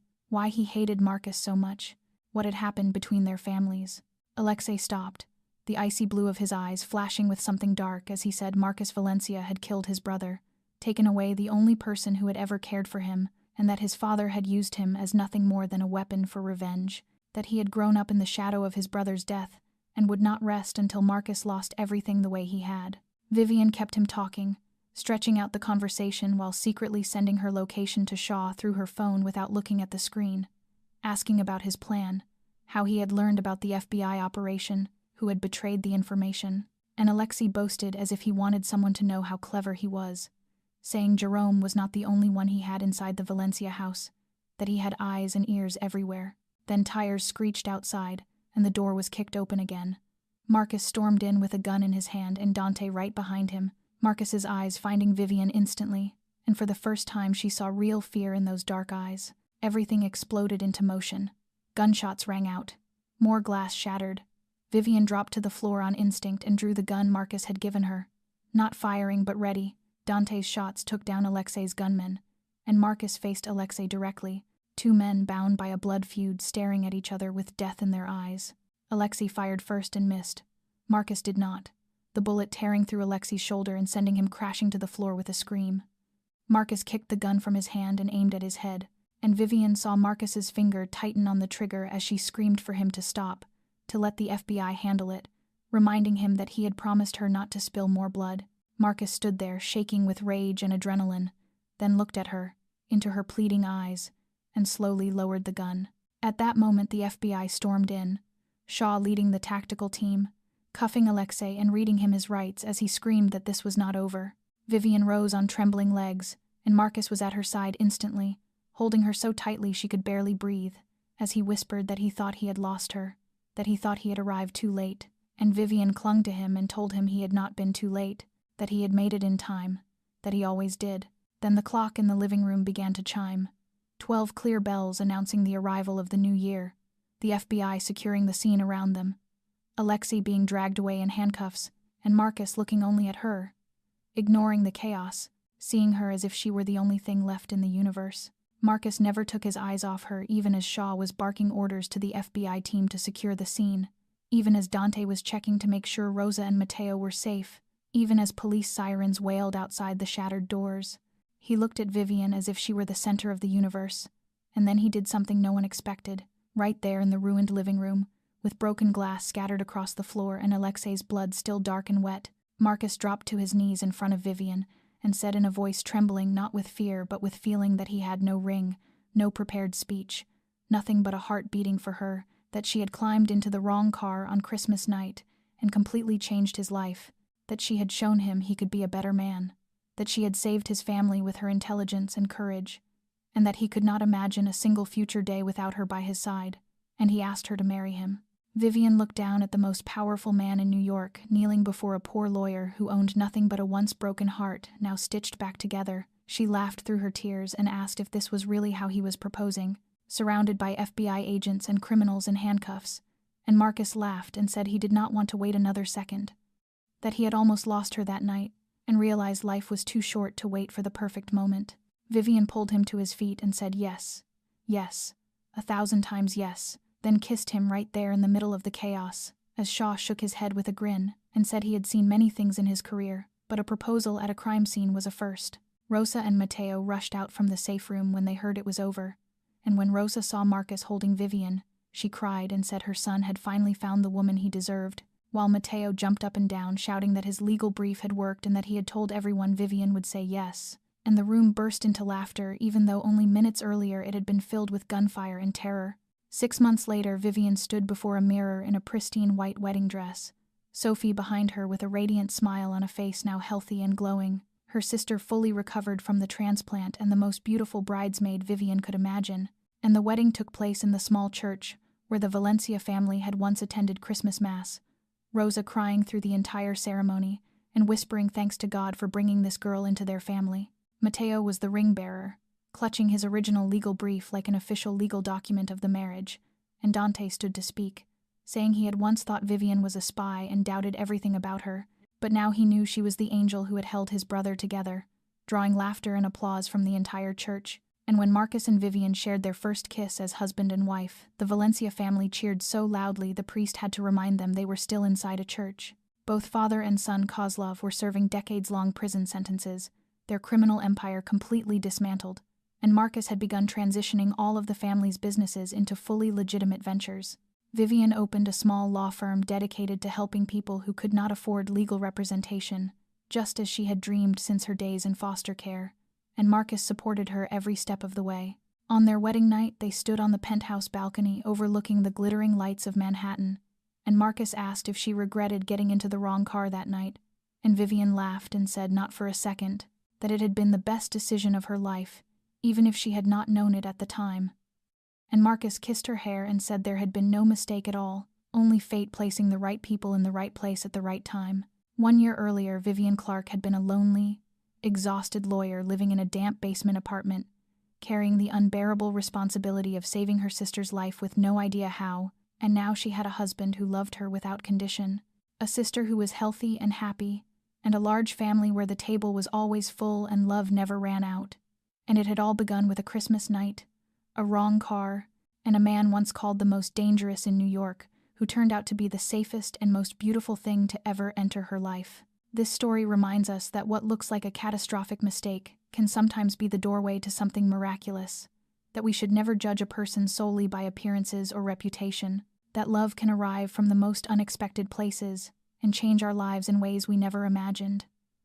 he hated Marcus so much, what had happened between their families. Alexei stopped, the icy blue of his eyes flashing with something dark as he said Marcus Valencia had killed his brother, taken away the only person who had ever cared for him, and that his father had used him as nothing more than a weapon for revenge, that he had grown up in the shadow of his brother's death and would not rest until Marcus lost everything the way he had. Vivian kept him talking, stretching out the conversation while secretly sending her location to Shaw through her phone without looking at the screen, asking about his plan, how he had learned about the FBI operation, who had betrayed the information, and Alexei boasted as if he wanted someone to know how clever he was, saying Jerome was not the only one he had inside the Valencia house, that he had eyes and ears everywhere. Then tires screeched outside, and the door was kicked open again. Marcus stormed in with a gun in his hand and Dante right behind him, Marcus's eyes finding Vivian instantly, and for the first time she saw real fear in those dark eyes. Everything exploded into motion. Gunshots rang out. More glass shattered. Vivian dropped to the floor on instinct and drew the gun Marcus had given her. Not firing but ready, Dante's shots took down Alexei's gunmen, and Marcus faced Alexei directly, 2 men bound by a blood feud staring at each other with death in their eyes. Alexei fired first and missed. Marcus did not, the bullet tearing through Alexei's shoulder and sending him crashing to the floor with a scream. Marcus kicked the gun from his hand and aimed at his head, and Vivian saw Marcus's finger tighten on the trigger as she screamed for him to stop, to let the FBI handle it, reminding him that he had promised her not to spill more blood. Marcus stood there, shaking with rage and adrenaline, then looked at her, into her pleading eyes, and slowly lowered the gun. At that moment the FBI stormed in, Shaw leading the tactical team, cuffing Alexei and reading him his rights as he screamed that this was not over. Vivian rose on trembling legs, and Marcus was at her side instantly, holding her so tightly she could barely breathe, as he whispered that he thought he had lost her, that he thought he had arrived too late, and Vivian clung to him and told him he had not been too late, that he had made it in time, that he always did. Then the clock in the living room began to chime, 12 clear bells announcing the arrival of the new year, the FBI securing the scene around them, Alexei being dragged away in handcuffs, and Marcus looking only at her, ignoring the chaos, seeing her as if she were the only thing left in the universe. Marcus never took his eyes off her, even as Shaw was barking orders to the FBI team to secure the scene, even as Dante was checking to make sure Rosa and Mateo were safe, even as police sirens wailed outside the shattered doors. He looked at Vivian as if she were the center of the universe, and then he did something no one expected, right there in the ruined living room, with broken glass scattered across the floor and Alexei's blood still dark and wet. Marcus dropped to his knees in front of Vivian and said in a voice trembling not with fear but with feeling that he had no ring, no prepared speech, nothing but a heart beating for her, that she had climbed into the wrong car on Christmas night and completely changed his life, that she had shown him he could be a better man, that she had saved his family with her intelligence and courage, and that he could not imagine a single future day without her by his side, and he asked her to marry him. Vivian looked down at the most powerful man in New York, kneeling before a poor lawyer who owned nothing but a once broken heart, now stitched back together. She laughed through her tears and asked if this was really how he was proposing, surrounded by FBI agents and criminals in handcuffs, and Marcus laughed and said he did not want to wait another second, that he had almost lost her that night, and realized life was too short to wait for the perfect moment. Vivian pulled him to his feet and said yes, Yes, 1,000 times yes, then kissed him right there in the middle of the chaos, as Shaw shook his head with a grin and said he had seen many things in his career, but a proposal at a crime scene was a first. Rosa and Mateo rushed out from the safe room when they heard it was over, and when Rosa saw Marcus holding Vivian, she cried and said her son had finally found the woman he deserved, while Mateo jumped up and down shouting that his legal brief had worked and that he had told everyone Vivian would say yes. And the room burst into laughter even though only minutes earlier it had been filled with gunfire and terror. 6 months later, Vivian stood before a mirror in a pristine white wedding dress, Sophie behind her with a radiant smile on a face now healthy and glowing, her sister fully recovered from the transplant and the most beautiful bridesmaid Vivian could imagine. And the wedding took place in the small church where the Valencia family had once attended Christmas Mass, Rosa crying through the entire ceremony and whispering thanks to God for bringing this girl into their family. Mateo was the ring bearer, clutching his original legal brief like an official legal document of the marriage, and Dante stood to speak, saying he had once thought Vivian was a spy and doubted everything about her, but now he knew she was the angel who had held his brother together, drawing laughter and applause from the entire church. And when Marcus and Vivian shared their first kiss as husband and wife, the Valencia family cheered so loudly the priest had to remind them they were still inside a church. Both father and son Kozlov were serving decades-long prison sentences, their criminal empire completely dismantled, and Marcus had begun transitioning all of the family's businesses into fully legitimate ventures. Vivian opened a small law firm dedicated to helping people who could not afford legal representation, just as she had dreamed since her days in foster care, and Marcus supported her every step of the way. On their wedding night, they stood on the penthouse balcony overlooking the glittering lights of Manhattan, and Marcus asked if she regretted getting into the wrong car that night, and Vivian laughed and said not for a second that it had been the best decision of her life, even if she had not known it at the time. And Marcus kissed her hair and said there had been no mistake at all, only fate placing the right people in the right place at the right time. 1 year earlier, Vivian Clark had been a lonely, exhausted lawyer living in a damp basement apartment, carrying the unbearable responsibility of saving her sister's life with no idea how, and now she had a husband who loved her without condition, a sister who was healthy and happy, and a large family where the table was always full and love never ran out. And it had all begun with a Christmas night, a wrong car, and a man once called the most dangerous in New York, who turned out to be the safest and most beautiful thing to ever enter her life. This story reminds us that what looks like a catastrophic mistake can sometimes be the doorway to something miraculous, that we should never judge a person solely by appearances or reputation, that love can arrive from the most unexpected places and change our lives in ways we never imagined,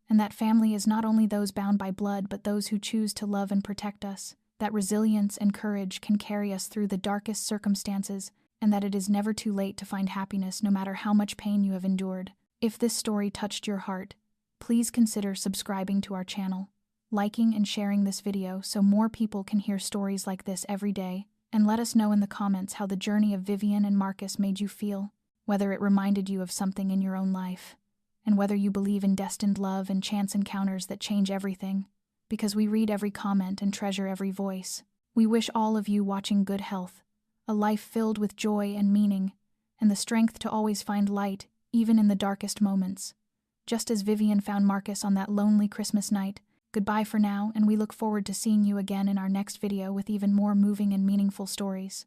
and that family is not only those bound by blood but those who choose to love and protect us, that resilience and courage can carry us through the darkest circumstances, and that it is never too late to find happiness no matter how much pain you have endured. If this story touched your heart, please consider subscribing to our channel, liking and sharing this video so more people can hear stories like this every day, and let us know in the comments how the journey of Vivian and Marcus made you feel, whether it reminded you of something in your own life, and whether you believe in destined love and chance encounters that change everything, because we read every comment and treasure every voice. We wish all of you watching good health, a life filled with joy and meaning, and the strength to always find light, even in the darkest moments. Just as Vivian found Marcus on that lonely Christmas night, goodbye for now, and we look forward to seeing you again in our next video with even more moving and meaningful stories.